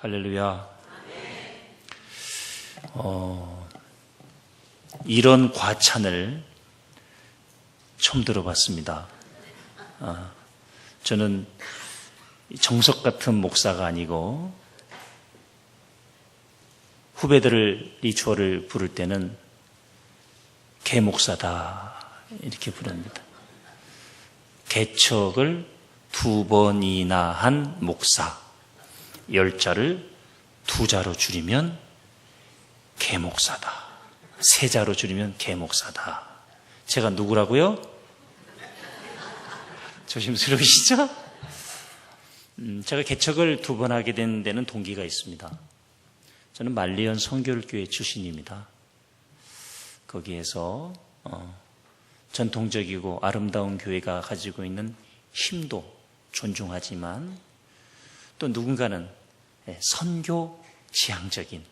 할렐루야. 이런 과찬을 처음 들어봤습니다. 저는 정석 같은 목사가 아니고 후배들을 이 주어를 부를 때는 개목사다 이렇게 부릅니다. 개척을 2번이나 한 목사, 10자를 2자로 줄이면 개목사다. 3자로 줄이면 개목사다. 제가 누구라고요? 조심스러우시죠? 제가 개척을 2번 하게 된 데는 동기가 있습니다. 저는 말리언 성결교회 출신입니다. 거기에서 전통적이고 아름다운 교회가 가지고 있는 힘도 존중하지만 또 누군가는 선교 지향적인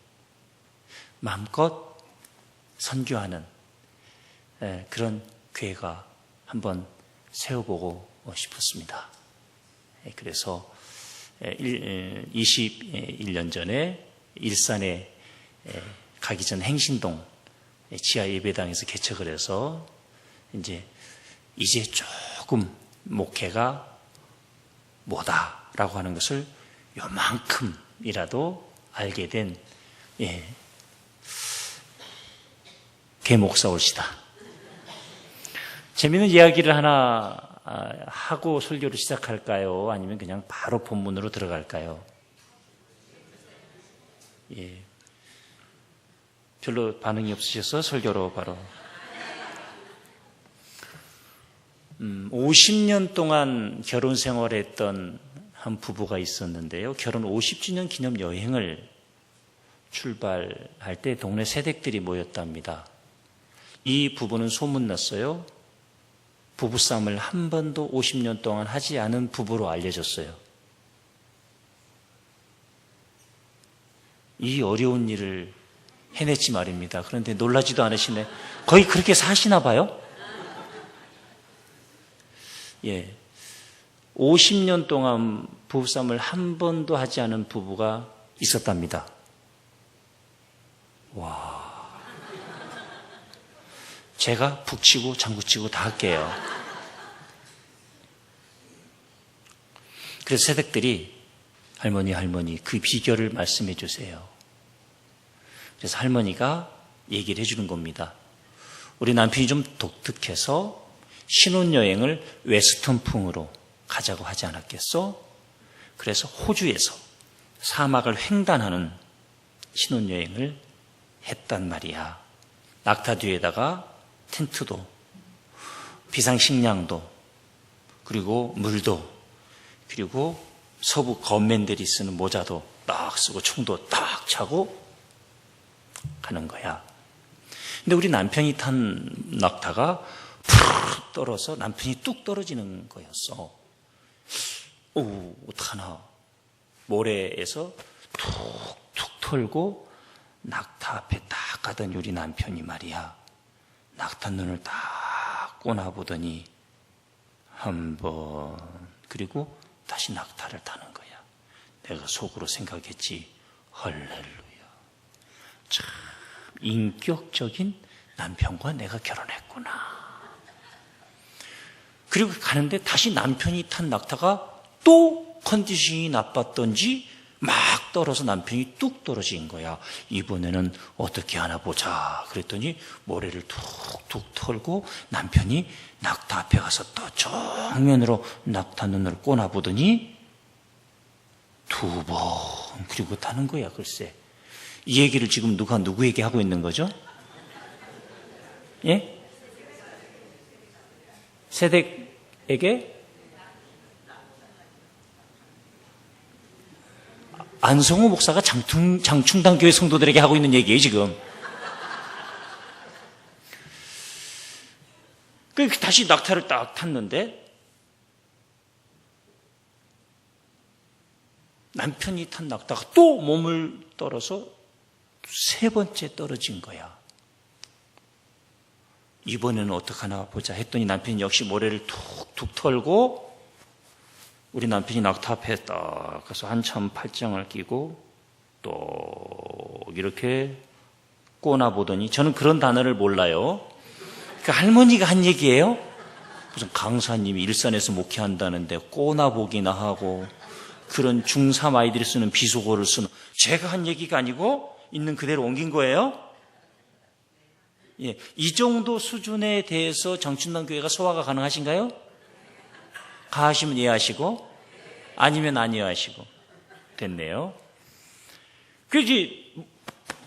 마음껏 선교하는 그런 교회가 한번 세워보고 싶었습니다. 그래서 21년 전에 일산에 가기 전 행신동 지하 예배당에서 개척을 해서 이제 조금 목회가 뭐다라고 하는 것을 요만큼이라도 알게 된 개목사 올시다. 재미있는 이야기를 하나 하고 설교를 시작할까요? 아니면 그냥 바로 본문으로 들어갈까요? 별로 반응이 없으셔서 설교로 바로. 50년 동안 결혼 생활을 했던 한 부부가 있었는데요. 결혼 50주년 기념 여행을 출발할 때 동네 새댁들이 모였답니다. 이 부부는 소문났어요. 부부싸움을 한 번도 50년 동안 하지 않은 부부로 알려졌어요. 이 어려운 일을 해냈지 말입니다. 그런데 놀라지도 않으시네. 거의 그렇게 사시나 봐요? 50년 동안 부부싸움을 한 번도 하지 않은 부부가 있었답니다. 와. 제가 북치고 장구치고 다 할게요. 그래서 새댁들이 할머니 그 비결을 말씀해 주세요. 그래서 할머니가 얘기를 해주는 겁니다. 우리 남편이 좀 독특해서 신혼여행을 웨스턴풍으로 가자고 하지 않았겠어? 그래서 호주에서 사막을 횡단하는 신혼여행을 했단 말이야. 낙타 뒤에다가 텐트도, 비상식량도, 그리고 물도, 그리고 서부 건맨들이 쓰는 모자도 딱 쓰고 총도 딱 차고 가는 거야. 근데 우리 남편이 탄 낙타가 푹 떨어서 남편이 뚝 떨어지는 거였어. 어떡하나. 모래에서 툭툭 털고 낙타 앞에 딱 가던 우리 남편이 말이야. 낙타 눈을 딱 꼬나보더니 한 번, 그리고 다시 낙타를 타는 거야. 내가 속으로 생각했지. 할렐루야. 참 인격적인 남편과 내가 결혼했구나. 그리고 가는데 다시 남편이 탄 낙타가 또 컨디션이 나빴던지 막 떨어서 남편이 뚝 떨어진 거야. 이번에는 어떻게 하나 보자. 그랬더니 모래를 툭툭 털고 남편이 낙타 앞에 가서 또 정면으로 낙타 눈을 꼬나보더니 2번 그리고 타는 거야. 글쎄. 이 얘기를 지금 누가 누구에게 하고 있는 거죠? 예? 새댁에게? 안성호 목사가 장충당 교회 성도들에게 하고 있는 얘기예요, 지금. 다시 낙타를 딱 탔는데 남편이 탄 낙타가 또 몸을 떨어서 3번째 떨어진 거야. 이번에는 어떡하나 보자 했더니 남편이 역시 모래를 툭툭 털고 우리 남편이 낙타 앞에 딱 가서 한참 팔짱을 끼고 똑 이렇게 꼬나보더니, 저는 그런 단어를 몰라요. 그 할머니가 한 얘기예요. 무슨 강사님이 일산에서 목회한다는데 꼬나보기나 하고 그런 중3 아이들이 쓰는 비속어를 쓰는, 제가 한 얘기가 아니고 있는 그대로 옮긴 거예요. 예, 이 정도 수준에 대해서 정춘당 교회가 소화가 가능하신가요? 가하시면 이해하시고 아니면 아니요 하시고 됐네요. 그래서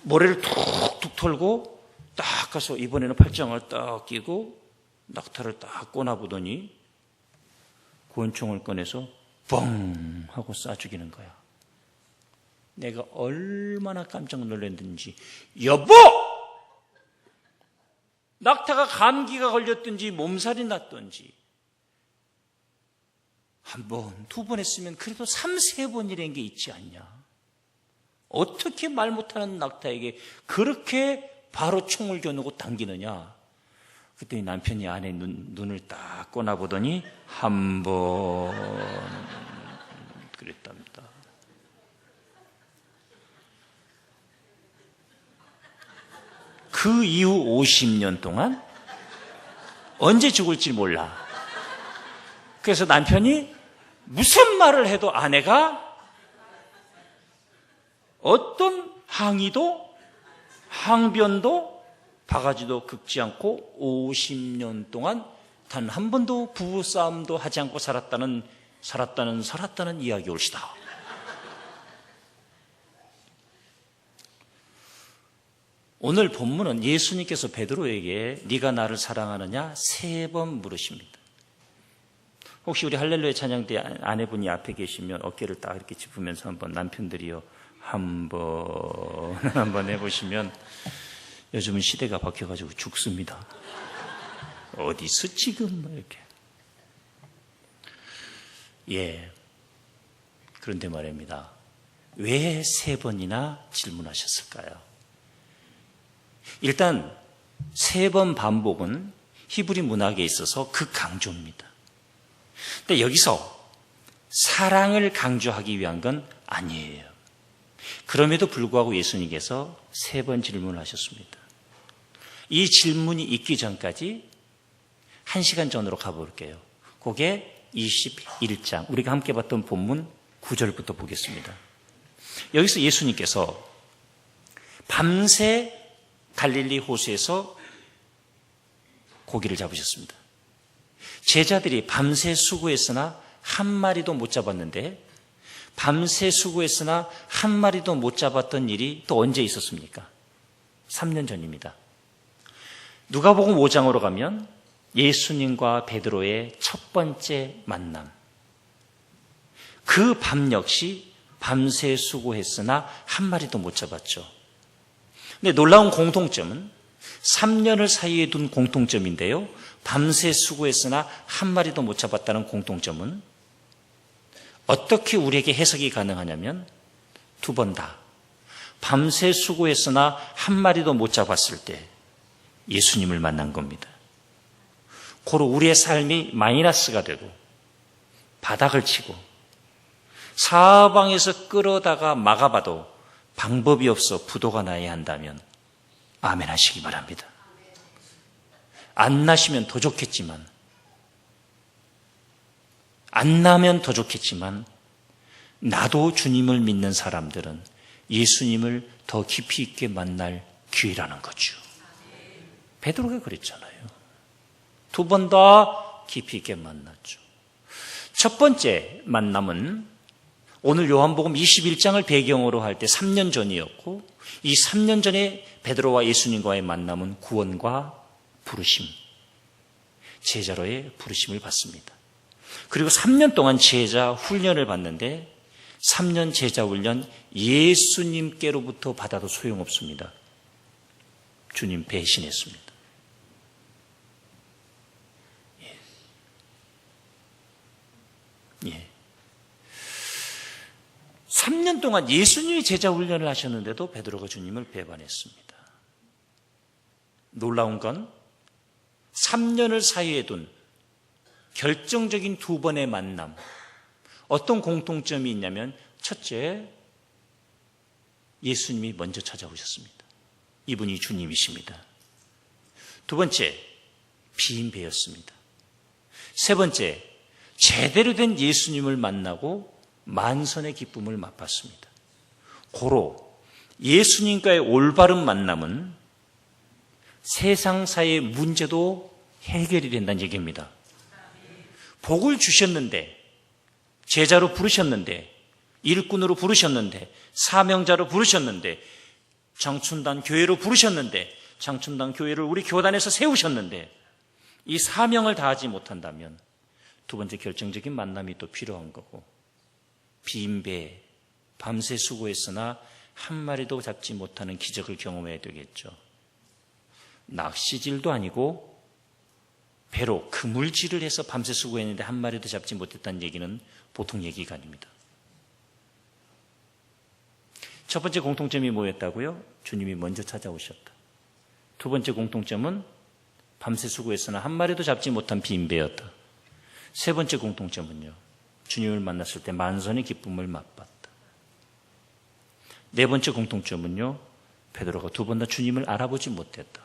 모래를 툭툭 털고 딱 가서 이번에는 팔짱을 딱 끼고 낙타를 딱 꼬나보더니 권총을 꺼내서 뻥 하고 쏴 죽이는 거야. 내가 얼마나 깜짝 놀랐는지. 여보! 낙타가 감기가 걸렸든지 몸살이 났든지 한 번, 두 번 했으면 그래도 3, 3번이라는 게 있지 않냐. 어떻게 말 못하는 낙타에게 그렇게 바로 총을 겨누고 당기느냐. 그때 남편이 아내 눈을 딱 꺼나보더니 한 번 그랬답니다. 그 이후 50년 동안 언제 죽을지 몰라. 그래서 남편이 무슨 말을 해도 아내가 어떤 항의도 항변도 바가지도 긁지 않고 50년 동안 단 한 번도 부부싸움도 하지 않고 살았다는 이야기 올시다. 오늘 본문은 예수님께서 베드로에게 네가 나를 사랑하느냐 3번 물으십니다. 혹시 우리 할렐루야 찬양 때 아내분이 앞에 계시면 어깨를 딱 이렇게 짚으면서 한번 남편들이요 한번 해보시면, 요즘은 시대가 바뀌어가지고 죽습니다. 어디서 지금 이렇게. 예. 그런데 말입니다. 왜 3번이나 질문하셨을까요? 일단 3번 반복은 히브리 문학에 있어서 극강조입니다. 근데 여기서 사랑을 강조하기 위한 건 아니에요. 그럼에도 불구하고 예수님께서 3번 질문을 하셨습니다. 이 질문이 있기 전까지 1시간 전으로 가볼게요. 그게 21장, 우리가 함께 봤던 본문 9절부터 보겠습니다. 여기서 예수님께서 밤새 갈릴리 호수에서 고기를 잡으셨습니다. 제자들이 밤새 수고했으나 한 마리도 못 잡았는데, 밤새 수고했으나 한 마리도 못 잡았던 일이 또 언제 있었습니까? 3년 전입니다. 누가복음 5장으로 가면 예수님과 베드로의 첫 번째 만남. 그 밤 역시 밤새 수고했으나 한 마리도 못 잡았죠. 근데 놀라운 공통점은 3년을 사이에 둔 공통점인데요. 밤새 수고했으나 한 마리도 못 잡았다는 공통점은 어떻게 우리에게 해석이 가능하냐면, 2번 다 밤새 수고했으나 한 마리도 못 잡았을 때 예수님을 만난 겁니다. 고로 우리의 삶이 마이너스가 되고 바닥을 치고 사방에서 끌어다가 막아봐도 방법이 없어 부도가 나야 한다면 아멘 하시기 바랍니다. 안 나시면 더 좋겠지만, 안 나면 더 좋겠지만, 나도 주님을 믿는 사람들은 예수님을 더 깊이 있게 만날 기회라는 거죠. 베드로가 그랬잖아요. 2번 다 깊이 있게 만났죠. 첫 번째 만남은 오늘 요한복음 21장을 배경으로 할 때 3년 전이었고, 이 3년 전에 베드로와 예수님과의 만남은 구원과 부르심, 제자로의 부르심을 받습니다. 그리고 3년 동안 제자 훈련을 받는데, 3년 제자 훈련 예수님께로부터 받아도 소용없습니다. 주님 배신했습니다. 예. 3년 동안 예수님이 제자 훈련을 하셨는데도 베드로가 주님을 배반했습니다. 놀라운 건 3년을 사이에 둔 결정적인 2번의 만남. 어떤 공통점이 있냐면, 첫째, 예수님이 먼저 찾아오셨습니다. 이분이 주님이십니다. 두 번째, 비인배였습니다. 세 번째, 제대로 된 예수님을 만나고 만선의 기쁨을 맛봤습니다. 고로 예수님과의 올바른 만남은 세상사의 문제도 해결이 된다는 얘기입니다. 복을 주셨는데, 제자로 부르셨는데, 일꾼으로 부르셨는데, 사명자로 부르셨는데, 장춘단 교회로 부르셨는데, 장춘단 교회를 우리 교단에서 세우셨는데, 이 사명을 다하지 못한다면 두 번째 결정적인 만남이 또 필요한 거고, 빈배, 밤새 수고했으나 한 마리도 잡지 못하는 기적을 경험해야 되겠죠. 낚시질도 아니고 배로 그물질을 해서 밤새 수고했는데 한 마리도 잡지 못했다는 얘기는 보통 얘기가 아닙니다. 첫 번째 공통점이 뭐였다고요? 주님이 먼저 찾아오셨다. 두 번째 공통점은 밤새 수고했으나 한 마리도 잡지 못한 빈배였다. 세 번째 공통점은요, 주님을 만났을 때 만선의 기쁨을 맛봤다. 네 번째 공통점은요, 베드로가 두 번 다 주님을 알아보지 못했다.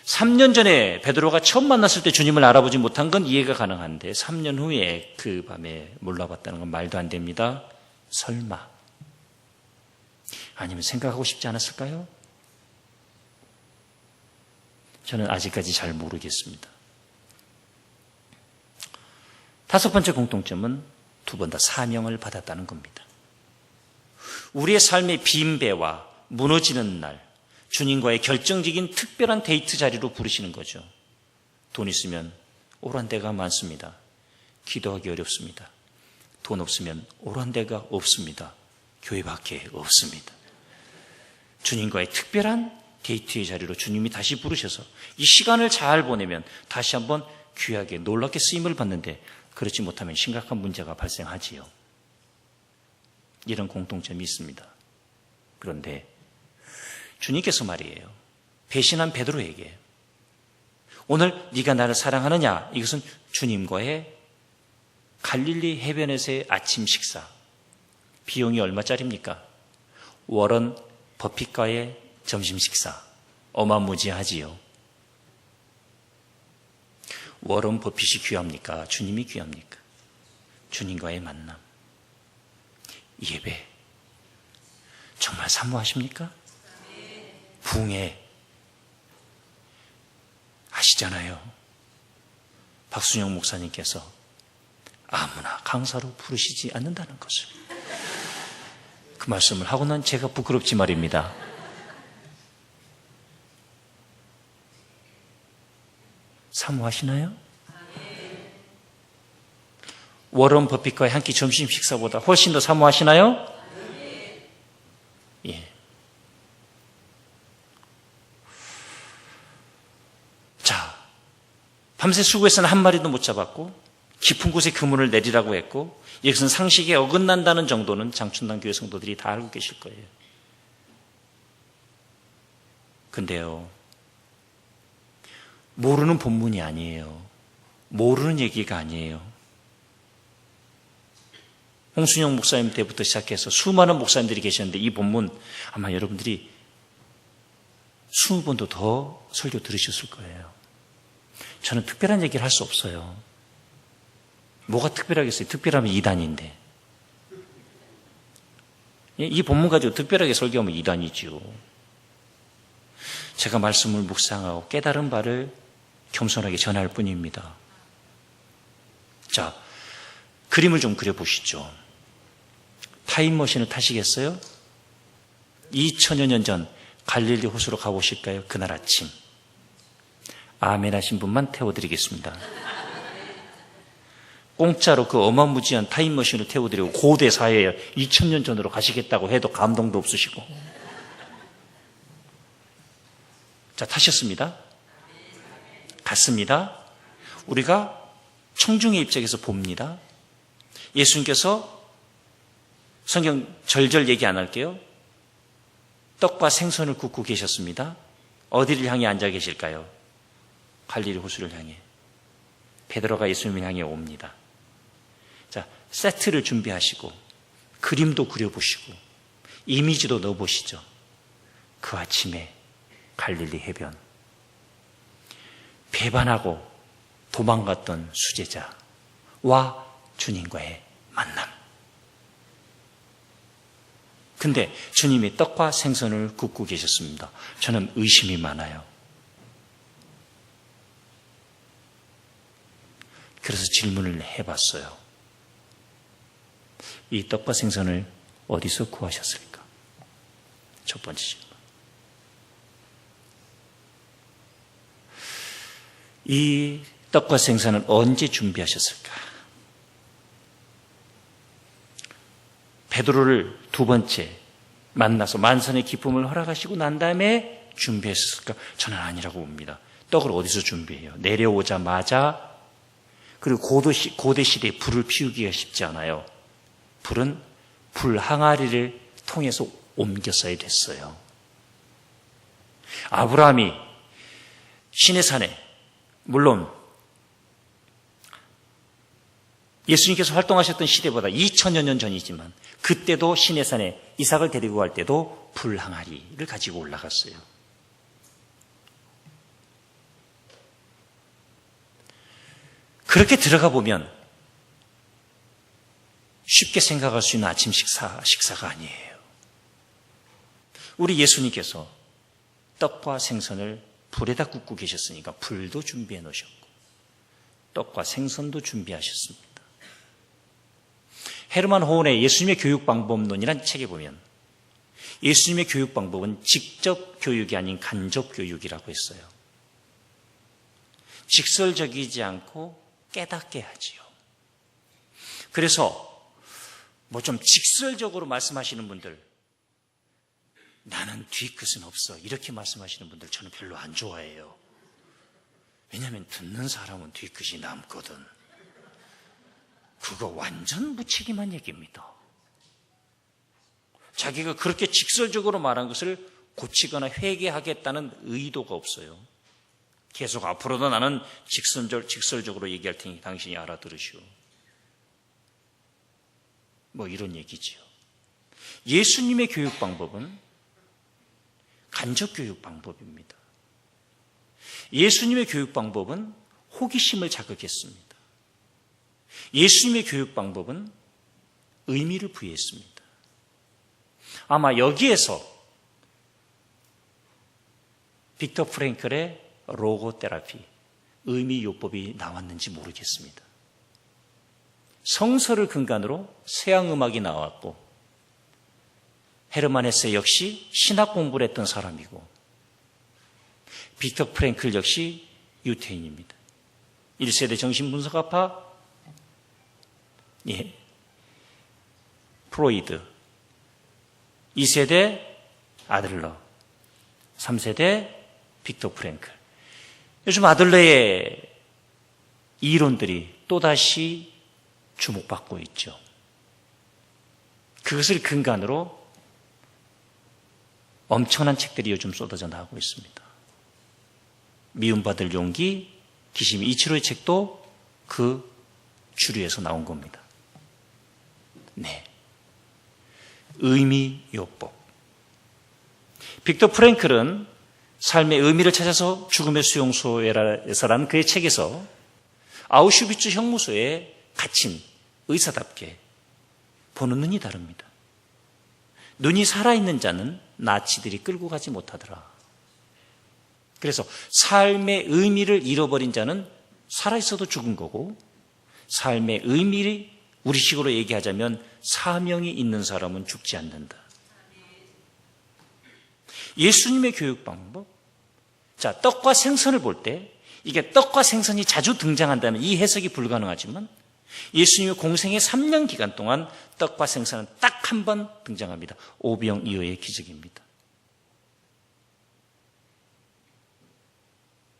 3년 전에 베드로가 처음 만났을 때 주님을 알아보지 못한 건 이해가 가능한데 3년 후에 그 밤에 몰라봤다는 건 말도 안 됩니다. 설마. 아니면 생각하고 싶지 않았을까요? 저는 아직까지 잘 모르겠습니다. 다섯 번째 공통점은 두 번 다 사명을 받았다는 겁니다. 우리의 삶의 빈배와 무너지는 날, 주님과의 결정적인 특별한 데이트 자리로 부르시는 거죠. 돈 있으면 오란 데가 많습니다. 기도하기 어렵습니다. 돈 없으면 오란 데가 없습니다. 교회밖에 없습니다. 주님과의 특별한 데이트의 자리로 주님이 다시 부르셔서 이 시간을 잘 보내면 다시 한번 귀하게 놀랍게 쓰임을 받는데, 그렇지 못하면 심각한 문제가 발생하지요. 이런 공통점이 있습니다. 그런데 주님께서 말이에요, 배신한 베드로에게 오늘 네가 나를 사랑하느냐, 이것은 주님과의 갈릴리 해변에서의 아침 식사, 비용이 얼마짜리입니까? 워런 버핏과의 점심 식사, 어마무지하지요. 워런 버핏이 귀합니까? 주님이 귀합니까? 주님과의 만남, 예배 정말 사모하십니까? 붕해 아시잖아요. 박순영 목사님께서 아무나 강사로 부르시지 않는다는 것을, 그 말씀을 하고 난 제가 부끄럽지 말입니다. 사모하시나요? 워런 버핏과의 한 끼 점심 식사보다 훨씬 더 사모하시나요? 예. 자, 밤새 수고해서는 한 마리도 못 잡았고 깊은 곳에 그물을 내리라고 했고, 이것은 상식에 어긋난다는 정도는 장춘단 교회 성도들이 다 알고 계실 거예요. 근데요, 모르는 본문이 아니에요. 모르는 얘기가 아니에요. 홍순영 목사님 때부터 시작해서 수많은 목사님들이 계셨는데 이 본문 아마 여러분들이 20번도 더 설교 들으셨을 거예요. 저는 특별한 얘기를 할 수 없어요. 뭐가 특별하겠어요? 특별하면 이단인데. 이 본문 가지고 특별하게 설교하면 이단이지요. 제가 말씀을 묵상하고 깨달은 바를 겸손하게 전할 뿐입니다. 자, 그림을 좀 그려보시죠. 타임머신을 타시겠어요? 2000여 년 전 갈릴리 호수로 가보실까요? 그날 아침. 아멘 하신 분만 태워드리겠습니다. 공짜로 그 어마무지한 타임머신을 태워드리고 고대 사회에 2000년 전으로 가시겠다고 해도 감동도 없으시고. 자, 타셨습니다. 갔습니다. 우리가 청중의 입장에서 봅니다. 예수님께서, 성경 절절 얘기 안 할게요, 떡과 생선을 굽고 계셨습니다. 어디를 향해 앉아 계실까요? 갈릴리 호수를 향해. 베드로가 예수님을 향해 옵니다. 자, 세트를 준비하시고 그림도 그려보시고 이미지도 넣어보시죠. 그 아침에 갈릴리 해변, 배반하고 도망갔던 수제자와 주님과의 만남. 근데 주님이 떡과 생선을 굽고 계셨습니다. 저는 의심이 많아요. 그래서 질문을 해봤어요. 이 떡과 생선을 어디서 구하셨을까? 첫 번째 질문. 이 떡과 생선은 언제 준비하셨을까? 베드로를 두 번째 만나서 만선의 기쁨을 허락하시고 난 다음에 준비했을까? 저는 아니라고 봅니다. 떡을 어디서 준비해요? 내려오자마자. 그리고 고대 시대에 불을 피우기가 쉽지 않아요. 불은 불 항아리를 통해서 옮겼어야 됐어요. 아브라함이 시내산에, 물론 예수님께서 활동하셨던 시대보다 2000여 년 전이지만 그때도 시내산에 이삭을 데리고 갈 때도 불 항아리를 가지고 올라갔어요. 그렇게 들어가 보면 쉽게 생각할 수 있는 아침 식사가 아니에요. 우리 예수님께서 떡과 생선을 불에다 굽고 계셨으니까 불도 준비해 놓으셨고 떡과 생선도 준비하셨습니다. 헤르만 호은의 예수님의 교육 방법론이라는 책에 보면 예수님의 교육 방법은 직접 교육이 아닌 간접 교육이라고 했어요. 직설적이지 않고 깨닫게 하지요. 그래서 뭐 좀 직설적으로 말씀하시는 분들, 나는 뒤끝은 없어 이렇게 말씀하시는 분들 저는 별로 안 좋아해요. 왜냐하면 듣는 사람은 뒤끝이 남거든. 그거 완전 무책임한 얘기입니다. 자기가 그렇게 직설적으로 말한 것을 고치거나 회개하겠다는 의도가 없어요. 계속 앞으로도 나는 직설적으로 얘기할 테니 당신이 알아들으시오. 뭐 이런 얘기지요. 예수님의 교육 방법은 간접 교육 방법입니다. 예수님의 교육 방법은 호기심을 자극했습니다. 예수님의 교육 방법은 의미를 부여했습니다. 아마 여기에서 빅터 프랭클의 로고테라피, 의미요법이 나왔는지 모르겠습니다. 성서를 근간으로 서양음악이 나왔고 헤르만 헤세 역시 신학 공부를 했던 사람이고 빅터 프랭클 역시 유태인입니다. 1세대 정신분석학파 프로이드, 2세대 아들러, 3세대 빅터 프랭클. 요즘 아들러의 이론들이 또다시 주목받고 있죠. 그것을 근간으로 엄청난 책들이 요즘 쏟아져 나오고 있습니다. 미움받을 용기, 기시미 이치로의 책도 그 주류에서 나온 겁니다. 네, 의미요법. 빅터 프랭클은 삶의 의미를 찾아서 죽음의 수용소에서라는 그의 책에서 아우슈비츠 형무소에 갇힌 의사답게 보는 눈이 다릅니다. 눈이 살아있는 자는 나치들이 끌고 가지 못하더라. 그래서 삶의 의미를 잃어버린 자는 살아있어도 죽은 거고, 삶의 의미를 우리식으로 얘기하자면 사명이 있는 사람은 죽지 않는다. 예수님의 교육 방법. 자, 떡과 생선을 볼 때 이게 떡과 생선이 자주 등장한다면 이 해석이 불가능하지만 예수님의 공생의 3년 기간 동안 떡과 생선은 딱 한 번 등장합니다. 오병이어의 기적입니다.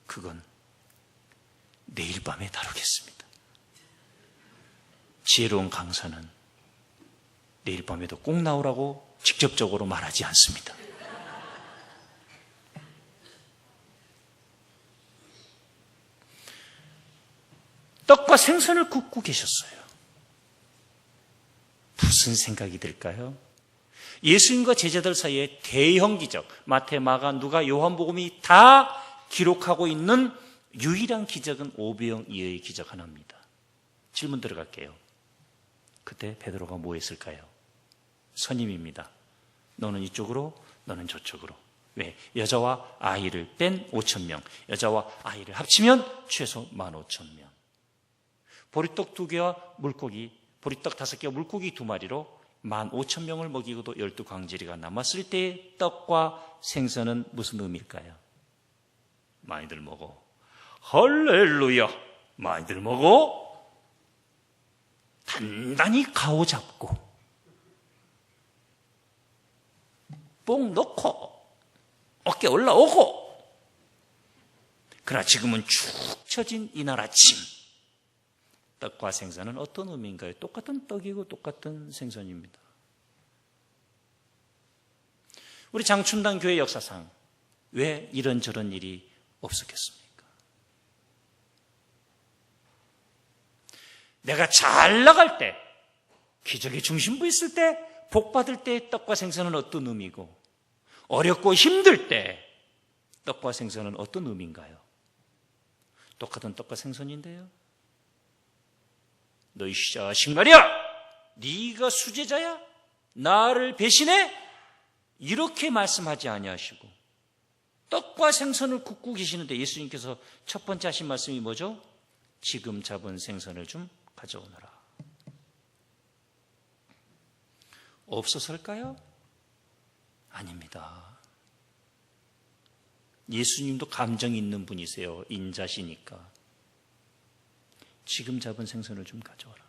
그건 내일 밤에 다루겠습니다. 지혜로운 강사는 내일 밤에도 꼭 나오라고 직접적으로 말하지 않습니다. 떡과 생선을 굽고 계셨어요. 무슨 생각이 들까요? 예수님과 제자들 사이에 대형 기적, 마태, 마가, 누가, 요한복음이 다 기록하고 있는 유일한 기적은 오병 이어의 기적 하나입니다. 질문 들어갈게요. 그때 베드로가 뭐 했을까요? 선임입니다. 너는 이쪽으로, 너는 저쪽으로. 왜? 여자와 아이를 뺀 5,000명, 여자와 아이를 합치면 최소 15,000명. 보리떡 2개와 물고기, 보리떡 5개와 물고기 2마리로 15,000명을 먹이고도 12광지리가 남았을 때의 떡과 생선은 무슨 의미일까요? 많이들 먹어. 할렐루야! 많이들 먹어. 단단히 가오잡고 뽕 넣고 어깨 올라오고. 그러나 지금은 축 처진 이날 아침, 떡과 생선은 어떤 의미인가요? 똑같은 떡이고 똑같은 생선입니다. 우리 장춘당 교회 역사상 왜 이런저런 일이 없었겠습니까? 내가 잘 나갈 때, 기적의 중심부에 있을 때, 복 받을 때 떡과 생선은 어떤 의미고, 어렵고 힘들 때 떡과 생선은 어떤 의미인가요? 똑같은 떡과 생선인데요. 너희 자식 말이야! 네가 수제자야? 나를 배신해? 이렇게 말씀하지 아니하시고 떡과 생선을 굽고 계시는데 예수님께서 첫 번째 하신 말씀이 뭐죠? 지금 잡은 생선을 좀 가져오너라. 없어서일까요? 아닙니다. 예수님도 감정이 있는 분이세요. 인자시니까. 지금 잡은 생선을 좀 가져와라.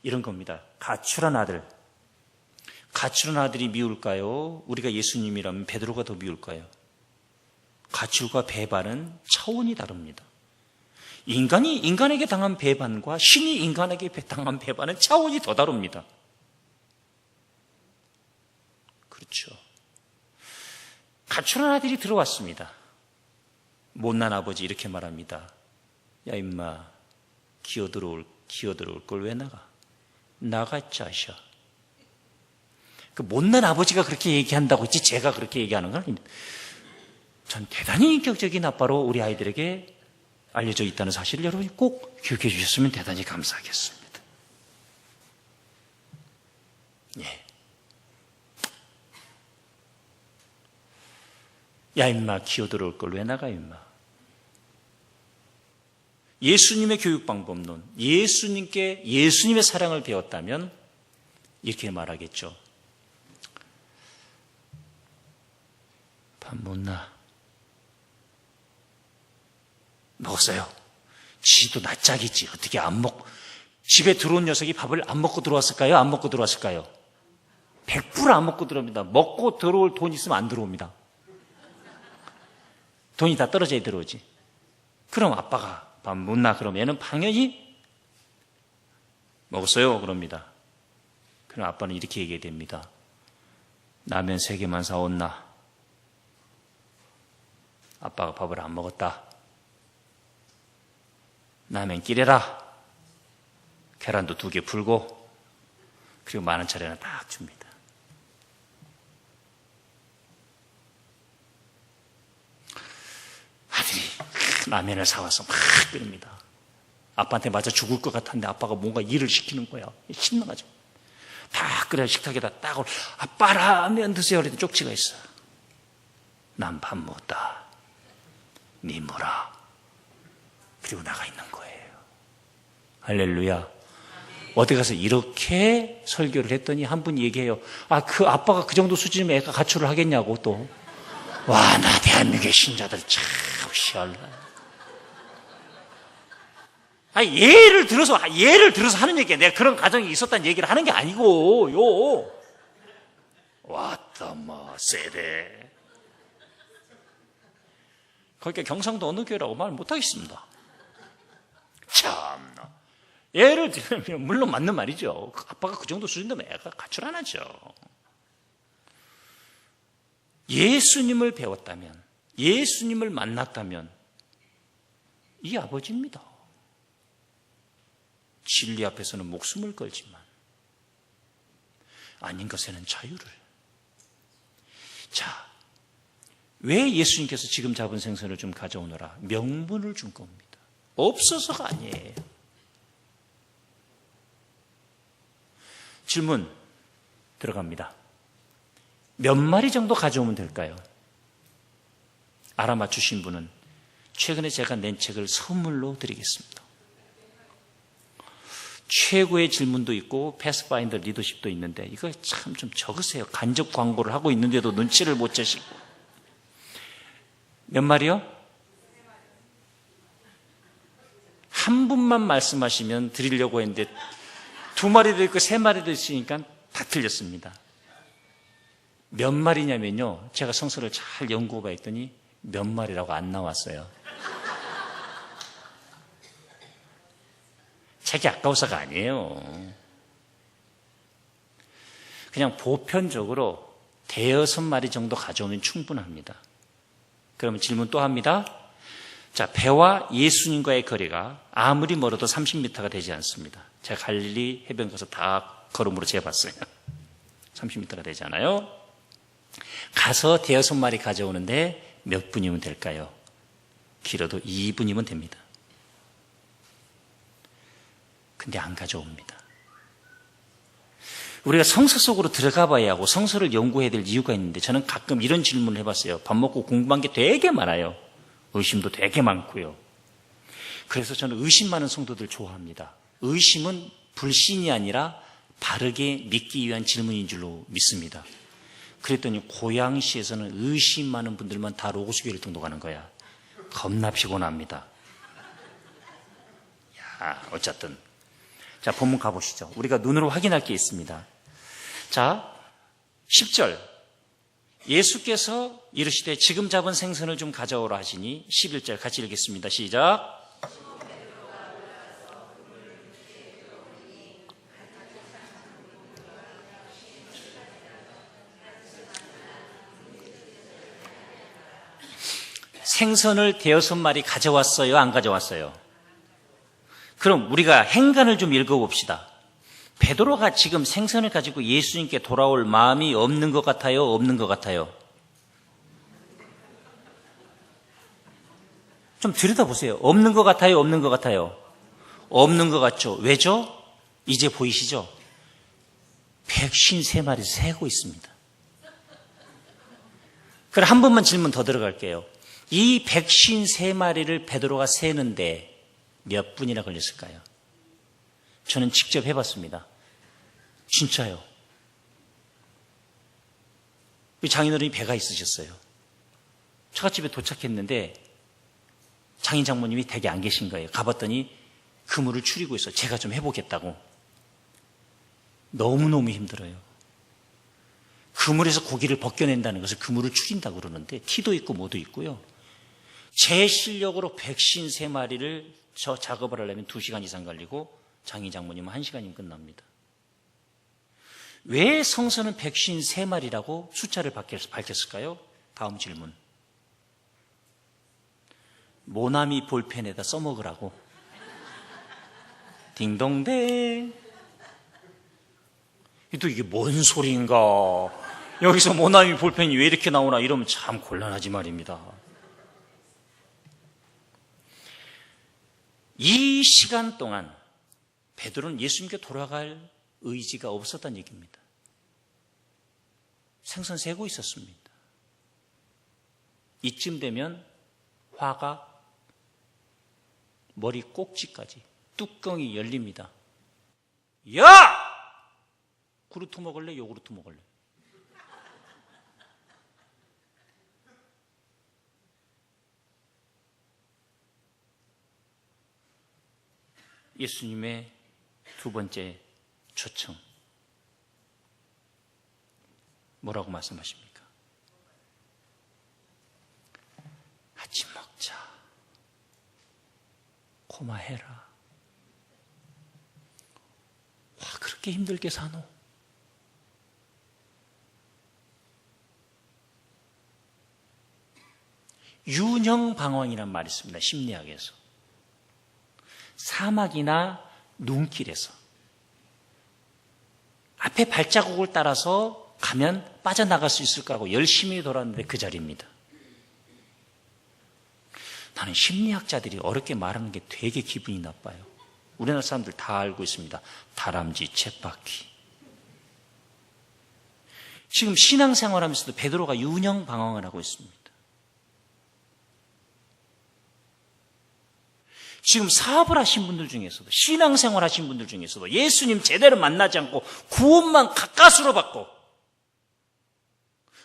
이런 겁니다. 가출한 아들. 가출한 아들이 미울까요? 우리가 예수님이라면 베드로가 더 미울까요? 가출과 배반은 차원이 다릅니다. 인간이 인간에게 당한 배반과 신이 인간에게 당한 배반은 차원이 더 다릅니다. 그렇죠. 가출한 아들이 들어왔습니다. 못난 아버지 이렇게 말합니다. 야 임마, 기어들어올 걸 왜 나가? 나가 짜셔. 그 못난 아버지가 그렇게 얘기한다고 했지 제가 그렇게 얘기하는 건 아닙니다. 전 대단히 인격적인 아빠로 우리 아이들에게 알려져 있다는 사실을 여러분이 꼭 기억해 주셨으면 대단히 감사하겠습니다. 예. 야 임마, 기어들어올 걸 왜 나가 임마. 예수님의 교육 방법론, 예수님의 사랑을 배웠다면 이렇게 말하겠죠. 밥 못 나. 먹었어요. 지도 낯짝이지. 어떻게 안 집에 들어온 녀석이 밥을 안 먹고 들어왔을까요? 안 먹고 들어왔을까요? 100% 안 먹고 들어옵니다. 먹고 들어올 돈 있으면 안 들어옵니다. 돈이 다 떨어져야 들어오지. 그럼 아빠가 밥 못 나. 그럼 얘는 당연히 먹었어요. 그럽니다. 그럼 아빠는 이렇게 얘기해야 됩니다. 라면 3개만 사온나. 아빠가 밥을 안 먹었다. 라면 끼래라. 계란도 2개 풀고 그리고 10,000원짜리 하나 딱 줍니다. 아들이 라면을 사와서 막 끓입니다. 아빠한테 맞아 죽을 것 같았는데 아빠가 뭔가 일을 시키는 거야. 신나가지고 다 끓여 식탁에다 딱 아빠 라면 드세요. 그래도 쪽지가 있어. 난 밥 먹었다. 니 뭐라. 그리고 나가 있는 거예요. 할렐루야. 어디 가서 이렇게 설교를 했더니 한 분이 얘기해요. 아, 그 아빠가 그 정도 수준이면 애가 가출을 하겠냐고 또. 와, 나 대한민국의 신자들 참 희한하다. 예를 들어서 하는 얘기야. 내가 그런 가정이 있었다는 얘기를 하는 게 아니고요. 왔다, 세대. 거기가 경상도 어느 교회라고 말 못하겠습니다. 참나. 예를 들면, 물론 맞는 말이죠. 아빠가 그 정도 수준이면 애가 가출 안 하죠. 예수님을 배웠다면, 예수님을 만났다면, 이 아버지입니다. 진리 앞에서는 목숨을 걸지만, 아닌 것에는 자유를. 자, 왜 예수님께서 지금 잡은 생선을 좀 가져오너라? 명분을 준 겁니다. 없어서가 아니에요. 질문 들어갑니다. 몇 마리 정도 가져오면 될까요? 알아맞추신 분은 최근에 제가 낸 책을 선물로 드리겠습니다. 최고의 질문도 있고 패스파인더 리더십도 있는데 이거 참 좀 적으세요. 간접 광고를 하고 있는데도 눈치를 못 채시고. 몇 마리요? 한 분만 말씀하시면 드리려고 했는데 2마리도 있고 3마리도 있으니까 다 틀렸습니다. 몇 마리냐면요, 제가 성서를 잘 연구해 봤더니 몇 마리라고 안 나왔어요. 책이 아까워서가 아니에요. 그냥 보편적으로 5-6마리 정도 가져오면 충분합니다. 그러면 질문 또 합니다. 자, 배와 예수님과의 거리가 아무리 멀어도 30m가 되지 않습니다. 제가 갈릴리 해변 가서 다 걸음으로 재봤어요. 30m가 되지 않아요. 가서 5-6마리 가져오는데 몇 분이면 될까요? 길어도 2분이면 됩니다. 근데 안 가져옵니다. 우리가 성서 속으로 들어가 봐야 하고 성서를 연구해야 될 이유가 있는데 저는 가끔 이런 질문을 해봤어요. 밥 먹고 공부한 게 되게 많아요. 의심도 되게 많고요. 그래서 저는 의심 많은 성도들 좋아합니다. 의심은 불신이 아니라 바르게 믿기 위한 질문인 줄로 믿습니다. 그랬더니 고양시에서는 의심 많은 분들만 다 로고스 교회를 등록하는 거야. 겁나 피곤합니다. 야, 어쨌든. 자, 본문 가보시죠. 우리가 눈으로 확인할 게 있습니다. 자, 10절. 예수께서 이르시되 지금 잡은 생선을 좀 가져오라 하시니 11절 같이 읽겠습니다. 시작. 생선을 5-6마리 가져왔어요? 안 가져왔어요? 그럼 우리가 행간을 좀 읽어봅시다. 베드로가 지금 생선을 가지고 예수님께 돌아올 마음이 없는 것 같아요? 없는 것 같아요? 좀 들여다보세요. 없는 것 같아요? 없는 것 같아요? 없는 것 같죠? 왜죠? 이제 보이시죠? 153마리 세고 있습니다. 그럼 한 번만 질문 더 들어갈게요. 이 153마리를 베드로가 세는데 몇 분이나 걸렸을까요? 저는 직접 해봤습니다. 진짜요. 장인어른이 배가 있으셨어요. 처갓집에 도착했는데 장인 장모님이 댁에 안 계신 거예요. 가봤더니 그물을 추리고 있어요. 제가 좀 해보겠다고. 너무너무 힘들어요. 그물에서 고기를 벗겨낸다는 것을 그물을 추린다고 그러는데 티도 있고 뭐도 있고요. 제 실력으로 153마리를 저 작업을 하려면 2시간 이상 걸리고 장인 장모님은 1시간이면 끝납니다. 왜 성서는 153마리라고 숫자를 밝혔을까요? 다음 질문. 모나미 볼펜에다 써먹으라고. 딩동댕. 또 이게 뭔 소리인가. 여기서 모나미 볼펜이 왜 이렇게 나오나 이러면 참 곤란하지 말입니다. 이 시간 동안 베드로는 예수님께 돌아갈 의지가 없었다는 얘기입니다. 생선 세고 있었습니다. 이쯤 되면 화가 머리 꼭지까지 뚜껑이 열립니다. 야! 구루트 먹을래? 요구르트 먹을래? 예수님의 두 번째 초청. 뭐라고 말씀하십니까? 같이 먹자. 고마해라. 와, 그렇게 힘들게 사노? 윤형방황이라는 말이 있습니다. 심리학에서. 사막이나 눈길에서 앞에 발자국을 따라서 가면 빠져나갈 수 있을까 하고 열심히 돌았는데 그 자리입니다. 나는 심리학자들이 어렵게 말하는 게 되게 기분이 나빠요. 우리나라 사람들 다 알고 있습니다. 다람쥐, 쳇바퀴. 지금 신앙생활하면서도 베드로가 유명방황을 하고 있습니다. 지금 사업을 하신 분들 중에서도, 신앙생활 하신 분들 중에서도 예수님 제대로 만나지 않고 구원만 가까스로 받고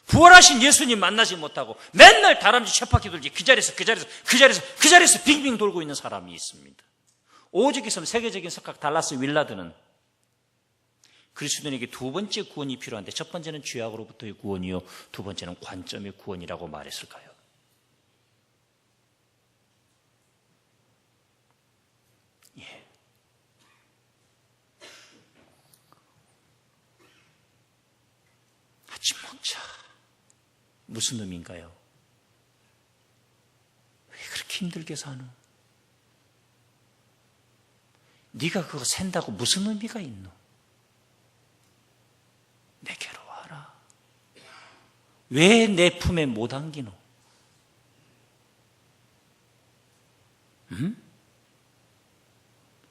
부활하신 예수님 만나지 못하고 맨날 다람쥐 쳇바퀴 돌지 그 자리에서 빙빙 돌고 있는 사람이 있습니다. 오직 있으면 세계적인 석학 달라스 윌라드는 그리스도인에게 두 번째 구원이 필요한데 첫 번째는 죄악으로부터의 구원이요 두 번째는 관점의 구원이라고 말했을까요? 예. 아침 먹자. 무슨 의미인가요? 왜 그렇게 힘들게 사노? 네가 그거 샌다고 무슨 의미가 있노? 내게로 와라. 왜 내 품에 못 안기노?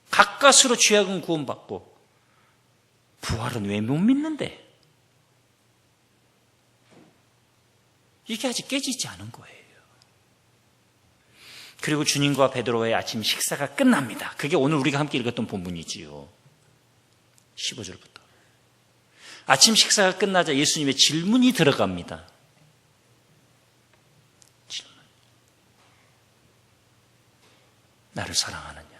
가까스로 죄악은 구원받고 부활은 왜 못 믿는데? 이게 아직 깨지지 않은 거예요. 그리고 주님과 베드로의 아침 식사가 끝납니다. 그게 오늘 우리가 함께 읽었던 본문이지요. 15절부터. 아침 식사가 끝나자 예수님의 질문이 들어갑니다. 질문. 나를 사랑하느냐?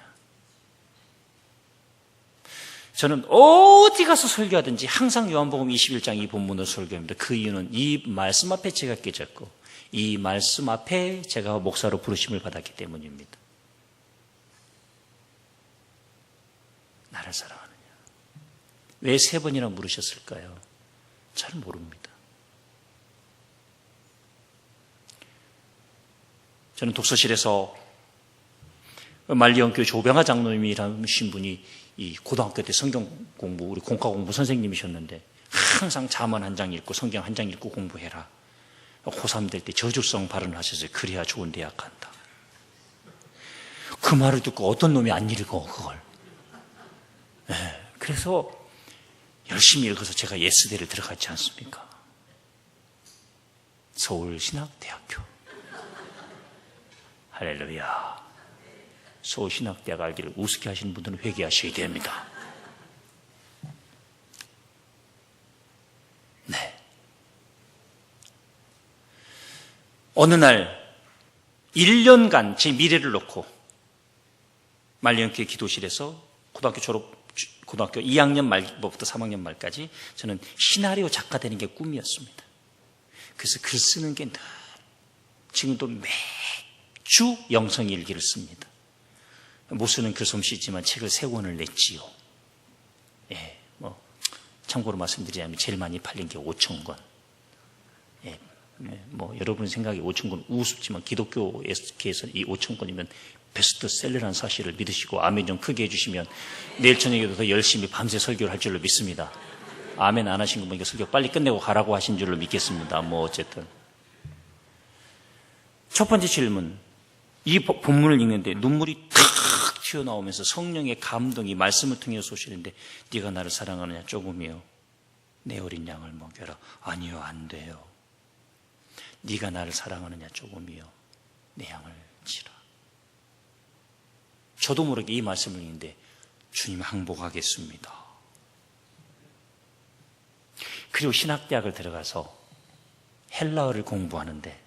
저는 어디 가서 설교하든지 항상 요한복음 21장 이 본문을 설교합니다. 그 이유는 이 말씀 앞에 제가 깨졌고 이 말씀 앞에 제가 목사로 부르심을 받았기 때문입니다. 나를 사랑하느냐? 왜 세 번이나 물으셨을까요? 잘 모릅니다. 저는 독서실에서 말리언교회 조병하 장로님이라는 분이 이 고등학교 때 성경 공부, 우리 공과 공부 선생님이셨는데 항상 잠언 한 장 읽고 성경 한 장 읽고 공부해라. 고3 될 때 저주성 발언을 하셨어요. 그래야 좋은 대학 간다. 그 말을 듣고 어떤 놈이 안 읽어 그걸. 네, 그래서 열심히 읽어서 제가 예스대를 들어갔지 않습니까? 서울신학대학교. 할렐루야. 서울신학대학 알기를 우습게 하시는 분들은 회개하셔야 됩니다. 네. 어느 날 1년간 제 미래를 놓고 말리언교회 기도실에서 고등학교 2학년 말부터 3학년 말까지 저는 시나리오 작가 되는 게 꿈이었습니다. 그래서 글 쓰는 게 늘 지금도 매주 영성일기를 씁니다. 못 쓰는 글 솜씨지만 책을 3권을 냈지요. 예, 참고로 말씀드리자면 제일 많이 팔린 게 5,000권. 예, 여러분 생각에 5,000권 우습지만 기독교에서는 이 5,000권이면 베스트셀러라는 사실을 믿으시고 아멘 좀 크게 해주시면 내일 저녁에도 더 열심히 밤새 설교를 할 줄로 믿습니다. 아멘 안 하신 거 보니까 설교 빨리 끝내고 가라고 하신 줄로 믿겠습니다. 어쨌든 첫 번째 질문, 이 본문을 읽는데 눈물이 탁 튀어나오면서 성령의 감동이 말씀을 통해서 쏘시는데 네가 나를 사랑하느냐? 조금이요. 내 어린 양을 먹여라. 아니요, 안 돼요. 네가 나를 사랑하느냐? 조금이요. 내 양을 치라. 저도 모르게 이 말씀을 읽는데 주님 항복하겠습니다. 그리고 신학대학을 들어가서 헬라어를 공부하는데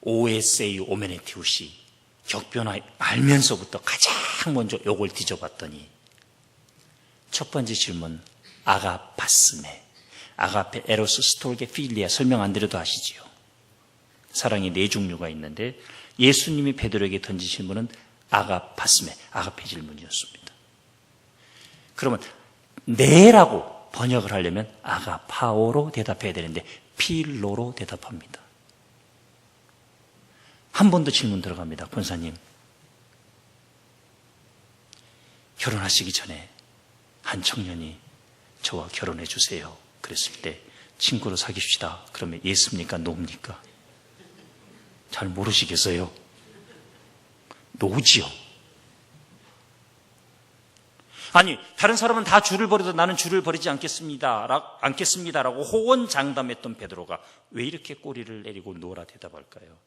OSA 오메네티우시 격변화 알면서부터 가장 먼저 요걸 뒤져봤더니 첫 번째 질문 아가파스메, 아가페, 에로스, 스톨게, 필리아 설명 안 드려도 아시지요. 사랑의 4종류가 있는데 예수님이 베드로에게 던진 질문은 아가파스메, 아가페 질문이었습니다. 그러면 네라고 번역을 하려면 아가파오로 대답해야 되는데 필로로 대답합니다. 한 번 더 질문 들어갑니다. 권사님, 결혼하시기 전에 한 청년이 저와 결혼해 주세요. 그랬을 때 친구로 사귀시다. 그러면 예습니까? 노입니까? 잘 모르시겠어요? 노지요. 아니, 다른 사람은 다 줄을 버려도 나는 줄을 버리지 않겠습니다라고 호언장담했던 베드로가 왜 이렇게 꼬리를 내리고 노라 대답할까요?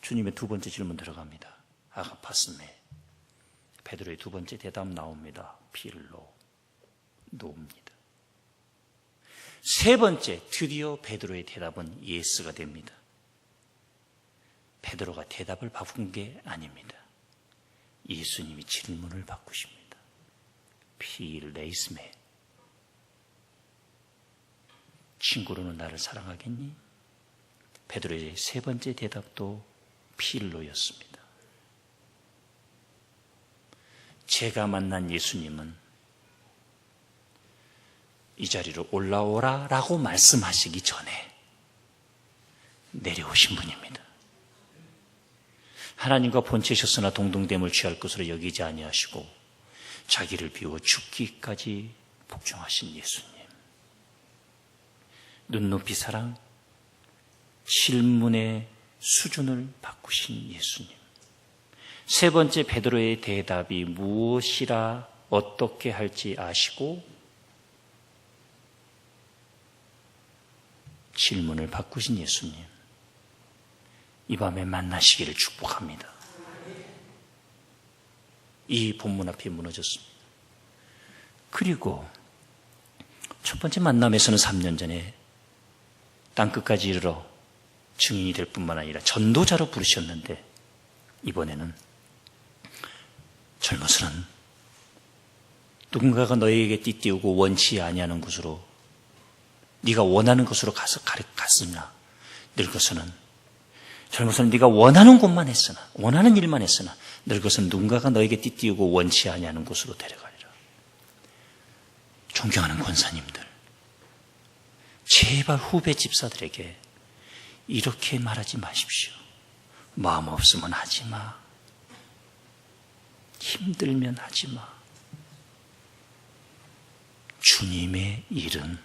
주님의 두 번째 질문 들어갑니다. 아가파스메. 베드로의 두 번째 대답 나옵니다. 필로. 노입니다. 세 번째, 드디어 베드로의 대답은 예스가 됩니다. 베드로가 대답을 바꾼 게 아닙니다. 예수님이 질문을 바꾸십니다. 필레이스메. 친구로는 나를 사랑하겠니? 베드로의 세 번째 대답도 필로였습니다. 제가 만난 예수님은 이 자리로 올라오라 라고 말씀하시기 전에 내려오신 분입니다. 하나님과 본체셨으나 동등됨을 취할 것으로 여기지 아니하시고 자기를 비워 죽기까지 복종하신 예수님. 눈높이 사랑, 질문의 수준을 바꾸신 예수님. 세 번째 베드로의 대답이 무엇이라 어떻게 할지 아시고 질문을 바꾸신 예수님. 이 밤에 만나시기를 축복합니다. 이 본문 앞에 무너졌습니다. 그리고 첫 번째 만남에서는 3년 전에 땅끝까지 이르러 증인이 될 뿐만 아니라 전도자로 부르셨는데 이번에는 젊어서는 누군가가 너에게 띠띠우고 원치 아니하는 곳으로 네가 원하는 곳으로 갔으나 늙어서는 젊어서는 네가 원하는 곳만 했으나 원하는 일만 했으나 늙어서는 누군가가 너에게 띠띠우고 원치 아니하는 곳으로 데려가리라. 존경하는 권사님들, 제발 후배 집사들에게 이렇게 말하지 마십시오. 마음 없으면 하지 마. 힘들면 하지 마. 주님의 일은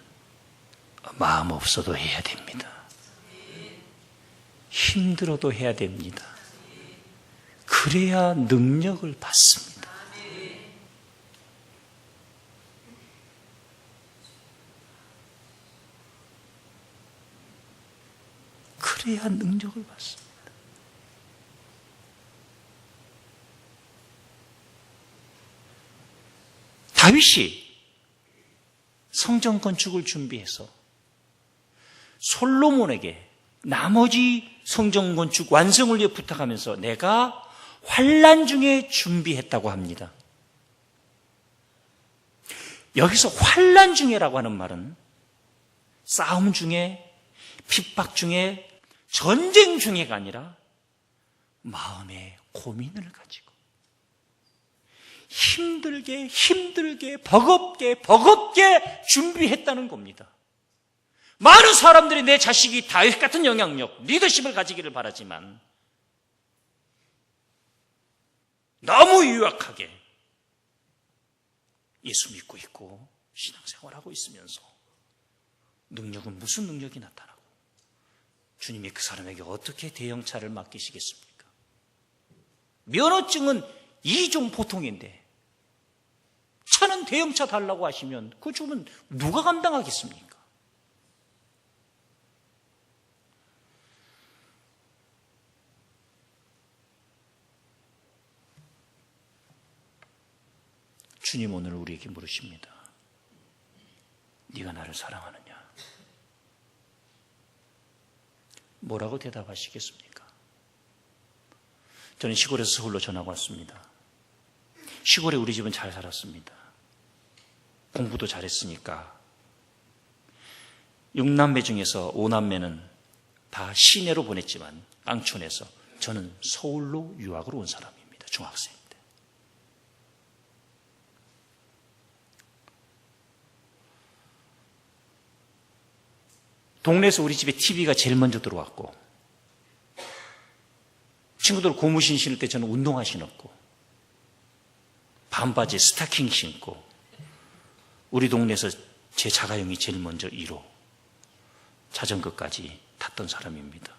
마음 없어도 해야 됩니다. 힘들어도 해야 됩니다. 그래야 능력을 받습니다. 그래야 능력을 받습니다. 다윗이 성전 건축을 준비해서 솔로몬에게 나머지 성전 건축 완성을 위해 부탁하면서 내가 환난 중에 준비했다고 합니다. 여기서 환난 중에라고 하는 말은 싸움 중에, 핍박 중에, 전쟁 중에가 아니라 마음의 고민을 가지고 힘들게 버겁게 준비했다는 겁니다. 많은 사람들이 내 자식이 다윗 같은 영향력, 리더십을 가지기를 바라지만 너무 유약하게 예수 믿고 있고 신앙생활하고 있으면서 능력은 무슨 능력이 나타나고 주님이 그 사람에게 어떻게 대형차를 맡기시겠습니까? 면허증은 2종 보통인데 차는 대형차 달라고 하시면 그 주는 누가 감당하겠습니까? 주님 오늘 우리에게 물으십니다. 네가 나를 사랑하느냐? 뭐라고 대답하시겠습니까? 저는 시골에서 서울로 전학 왔습니다. 시골에 우리 집은 잘 살았습니다. 공부도 잘했으니까 6남매 중에서 5남매는 다 시내로 보냈지만 깡촌에서 저는 서울로 유학으로 온 사람입니다. 중학생. 동네에서 우리 집에 TV가 제일 먼저 들어왔고 친구들 고무신 신을 때 저는 운동화 신었고 반바지에 스타킹 신고 우리 동네에서 제 자가용이 제일 먼저 1호 자전거까지 탔던 사람입니다.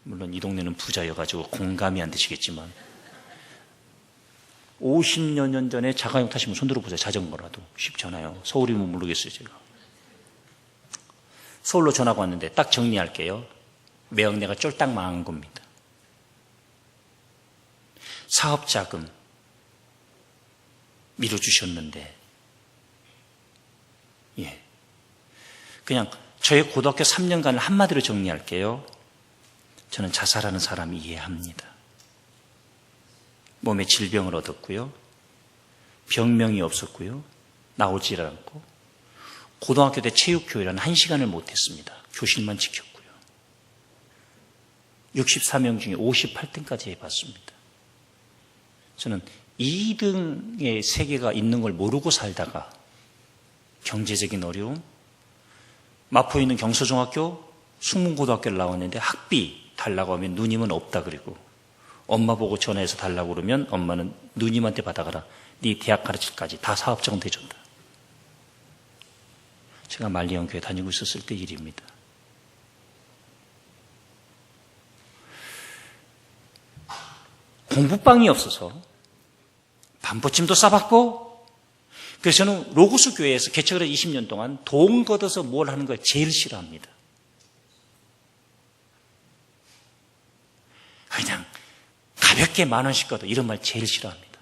물론 이 동네는 부자여가지고 공감이 안 되시겠지만 50여 년 전에 자가용 타시면 손 들어보세요. 자전거라도 쉽잖아요. 서울이면 모르겠어요. 제가 서울로 전화가 왔는데 딱 정리할게요. 매형네가 쫄딱 망한 겁니다. 사업자금 밀어주셨는데 그냥 저의 고등학교 3년간을 한마디로 정리할게요. 저는 자살하는 사람을 이해합니다. 몸에 질병을 얻었고요. 병명이 없었고요. 나오질 않고 고등학교 때 체육교회라는 1시간을 못했습니다. 교실만 지켰고요. 64명 중에 58등까지 해봤습니다. 저는 2등의 세계가 있는 걸 모르고 살다가 경제적인 어려움, 마포에 있는 경서중학교, 숙문고등학교를 나왔는데 학비 달라고 하면 누님은 없다 그리고 엄마 보고 전화해서 달라고 그러면 엄마는 누님한테 받아가라. 네 대학 가르칠까지 다 사업자금 대준다. 제가 만리형교회 다니고 있었을 때 일입니다. 공부방이 없어서 반포찜도 싸봤고 그래서 저는 로고스 교회에서 개척을 해서 20년 동안 돈 걷어서 뭘 하는 걸 제일 싫어합니다. 그냥 가볍게 10,000원씩 걷어 이런 말 제일 싫어합니다.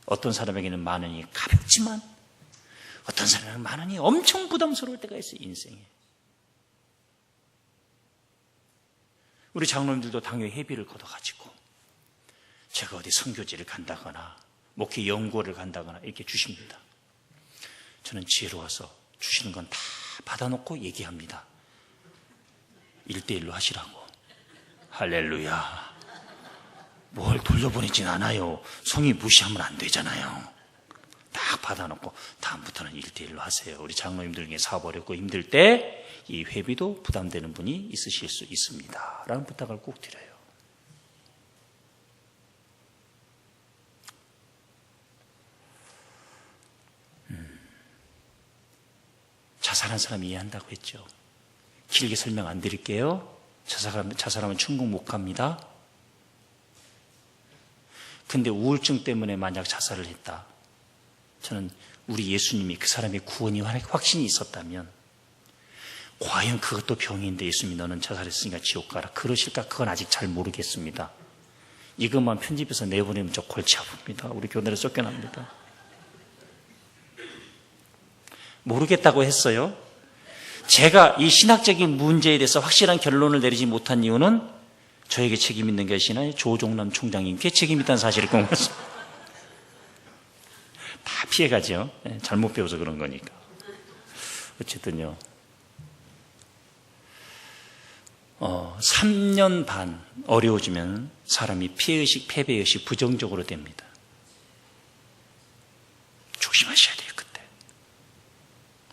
어떤 사람에게는 10,000원이 가볍지만 어떤 사람에게는 10,000원이 엄청 부담스러울 때가 있어요. 인생에. 우리 장로님들도 당연히 회비를 걷어가지고 제가 어디 선교지를 간다거나 목회 연구를 간다거나 이렇게 주십니다. 저는 지혜로워서 주시는 건 다 받아놓고 얘기합니다. 1:1로 하시라고. 할렐루야. 뭘 돌려보내진 않아요. 성의 무시하면 안 되잖아요. 딱 받아놓고 다음부터는 1:1로 하세요. 우리 장로님들 중에 사업 어렵고 힘들 때 이 회비도 부담되는 분이 있으실 수 있습니다. 라는 부탁을 꼭 드려요. 자살한 사람 이해한다고 했죠. 길게 설명 안 드릴게요. 자살하면 천국 못 갑니다. 근데 우울증 때문에 만약 자살을 했다. 저는 우리 예수님이 그 사람의 구원이 확신이 있었다면 과연 그것도 병인데 예수님이 너는 자살했으니까 지옥 가라. 그러실까? 그건 아직 잘 모르겠습니다. 이것만 편집해서 내보내면 저 골치 아픕니다. 우리 교내로 쫓겨납니다. 모르겠다고 했어요. 제가 이 신학적인 문제에 대해서 확실한 결론을 내리지 못한 이유는 저에게 책임 있는 것이 조종남 총장님께 책임 있다는 사실을 꼭 말씀드립니다. 다 피해가죠. 잘못 배워서 그런 거니까. 어쨌든요. 3년 반 어려워지면 사람이 피해의식, 패배의식 부정적으로 됩니다. 조심하셔야 돼요. 그때.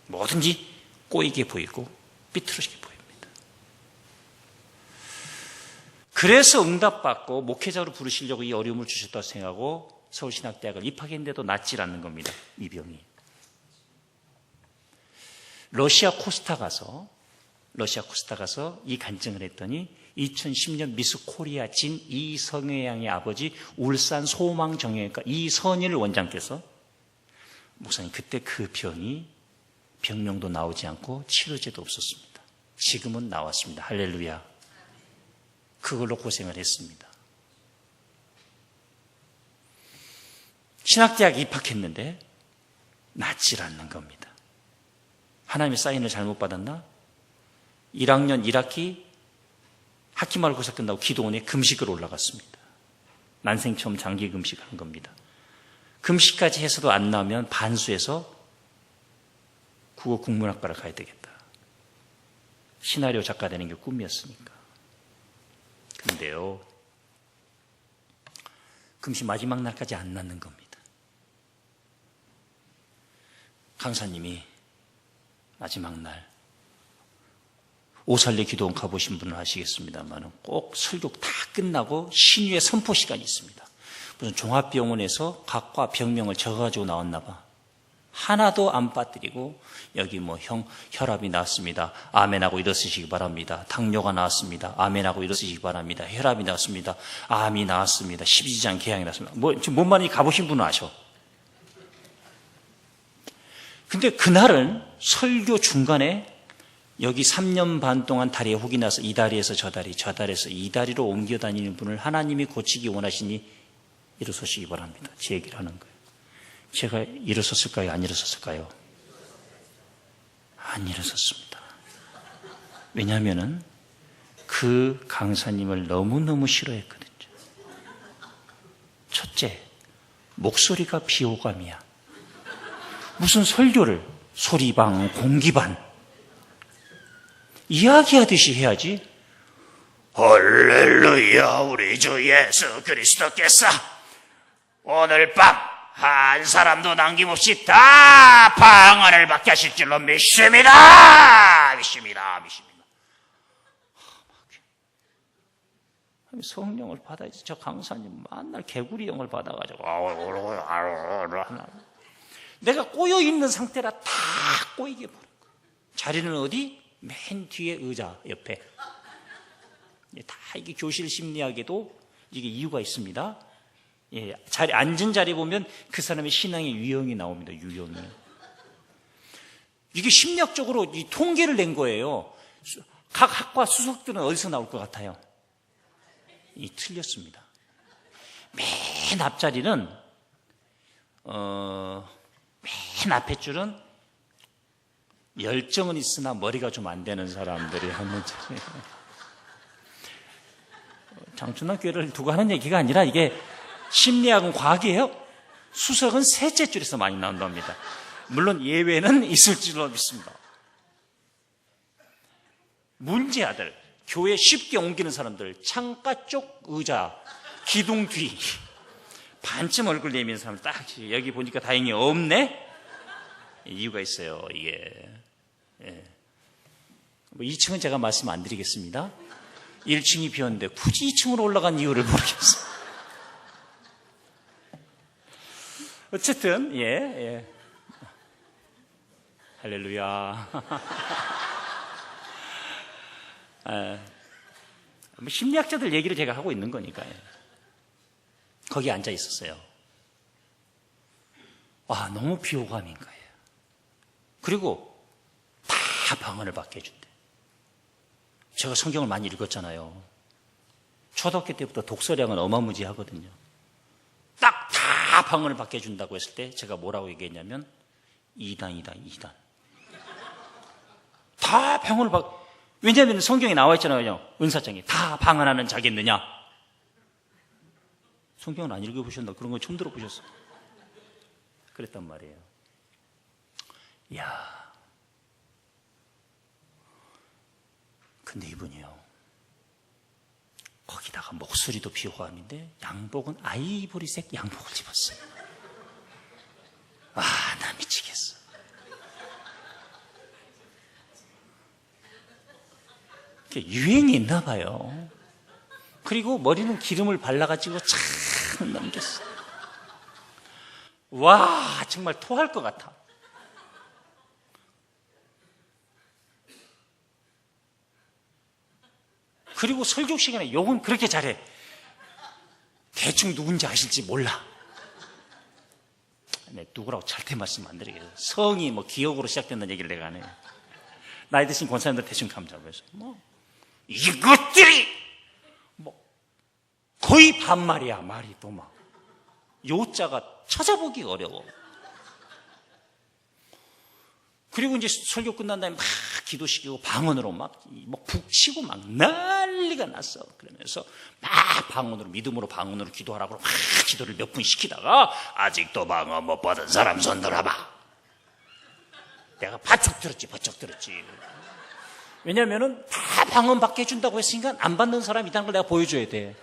뭐든지 꼬이게 보이고 삐뚤어지게 보입니다. 그래서 응답받고 목회자로 부르시려고 이 어려움을 주셨다고 생각하고 서울신학대학을 입학했는데도 낫질 않는 겁니다. 이 병이. 러시아 코스타 가서 이 간증을 했더니 2010년 미스 코리아 진 이성혜양의 아버지 울산 소망정형외과 이선일 원장께서 목사님 그때 그 병이 병명도 나오지 않고 치료제도 없었습니다. 지금은 나왔습니다. 할렐루야. 그걸로 고생을 했습니다. 신학대학 입학했는데 낫질 않는 겁니다. 하나님의 사인을 잘못 받았나? 1학년 1학기 학기말 고사 끝나고 기도원에 금식을 올라갔습니다. 난생 처음 장기 금식하는 겁니다. 금식까지 해서도 안 나오면 반수해서 국어 국문학과를 가야 되겠다. 시나리오 작가 되는 게 꿈이었으니까. 근데요, 금식 마지막 날까지 안 낫는 겁니다. 강사님이 마지막 날 오살리 기도원 가보신 분은 아시겠습니다만 꼭 설교 다 끝나고 신유의 선포 시간이 있습니다. 무슨 종합병원에서 각과 병명을 적어가지고 나왔나 봐. 하나도 안 빠뜨리고 여기 뭐 혈압이 나왔습니다. 아멘하고 일어서시기 바랍니다. 당뇨가 나왔습니다. 아멘하고 일어서시기 바랍니다. 혈압이 나왔습니다. 암이 나왔습니다. 십이지장 궤양이 나왔습니다. 지금 뭔 말인지 가보신 분은 아셔. 근데 그날은 설교 중간에 여기 3년 반 동안 다리에 혹이 나서 이 다리에서 저 다리, 저 다리에서 이 다리로 옮겨 다니는 분을 하나님이 고치기 원하시니 일어서시기 바랍니다. 제 얘기를 하는 거예요. 제가 일어섰을까요? 안 일어섰을까요? 안 일어섰습니다. 왜냐하면 그 강사님을 너무너무 싫어했거든요. 첫째, 목소리가 비호감이야. 무슨 설교를 소리방, 공기반 이야기하듯이 해야지. 할렐루야, 우리 주 예수 그리스도께서 오늘 밤 한 사람도 남김없이 다 방언을 받게 하실 줄로 믿습니다. 믿습니다. 성령을 받아야지. 저 강사님 맨날 개구리 영을 받아가지고 내가 꼬여있는 상태라 다 꼬이게 버린 거예요. 자리는 어디? 맨 뒤에 의자 옆에. 다 이게 교실 심리학에도 이게 이유가 있습니다. 예, 자리, 앉은 자리 보면 그 사람의 신앙의 유형이 나옵니다. 유형이. 이게 심리학적으로 이 통계를 낸 거예요. 각 학과 수석들은 어디서 나올 것 같아요? 틀렸습니다. 맨 앞자리는 맨 앞에 줄은 열정은 있으나 머리가 좀 안 되는 사람들이 하는 자리예요. 장춘남 교회를 두고 하는 얘기가 아니라 이게 심리학은 과학이에요. 수석은 셋째 줄에서 많이 나온답니다. 물론 예외는 있을 줄로 믿습니다. 문제아들, 교회 쉽게 옮기는 사람들, 창가 쪽 의자, 기둥 뒤, 반쯤 얼굴 내미는 사람 딱 여기 보니까 다행히 없네? 이유가 있어요, 이게. 예. 2층은 제가 말씀 안 드리겠습니다. 1층이 비었는데 굳이 2층으로 올라간 이유를 모르겠어요. 어쨌든, 예. 할렐루야. 심리학자들 얘기를 제가 하고 있는 거니까요. 거기 앉아 있었어요. 와, 너무 비호감인 거예요. 그리고 다 방언을 받게 해준대. 제가 성경을 많이 읽었잖아요. 초등학교 때부터 독서량은 어마무지하거든요. 딱 다 방언을 받게 해준다고 했을 때 제가 뭐라고 얘기했냐면 이단이다. 다 방언을 왜냐하면 성경에 나와 있잖아요. 은사장에 다 방언하는 자겠느냐. 성경을 안 읽어보셨나? 그런 거 처음 들어보셨어. 그랬단 말이에요. 이야. 근데 이분이요. 거기다가 목소리도 비호감인데 양복은 아이보리색 양복을 입었어요. 와, 나 미치겠어. 유행이 있나 봐요. 그리고 머리는 기름을 발라가지고 참 넘겼어. 와, 정말 토할 것 같아. 그리고 설교 시간에 욕은 그렇게 잘해. 대충 누군지 아실지 몰라. 네, 누구라고 절대 말씀 안 드리겠어요. 성이 뭐 기억으로 시작된다는 얘기를 내가 안 해요. 나이 드신 권사님들 대충 감자고 해서 이것들이 거의 반말이야. 말이 또 요자가 찾아보기 어려워. 그리고 이제 설교 끝난 다음에 막 기도시키고 방언으로 막 북치고 막 난리가 났어. 그러면서 막 방언으로, 믿음으로 방언으로 기도하라고 막 기도를 몇 분 시키다가 아직도 방언 못 받은 사람 손 들어봐. 내가 바짝 들었지. 왜냐면은 다 방언 받게 해준다고 했으니까 안 받는 사람이 있다는 걸 내가 보여줘야 돼.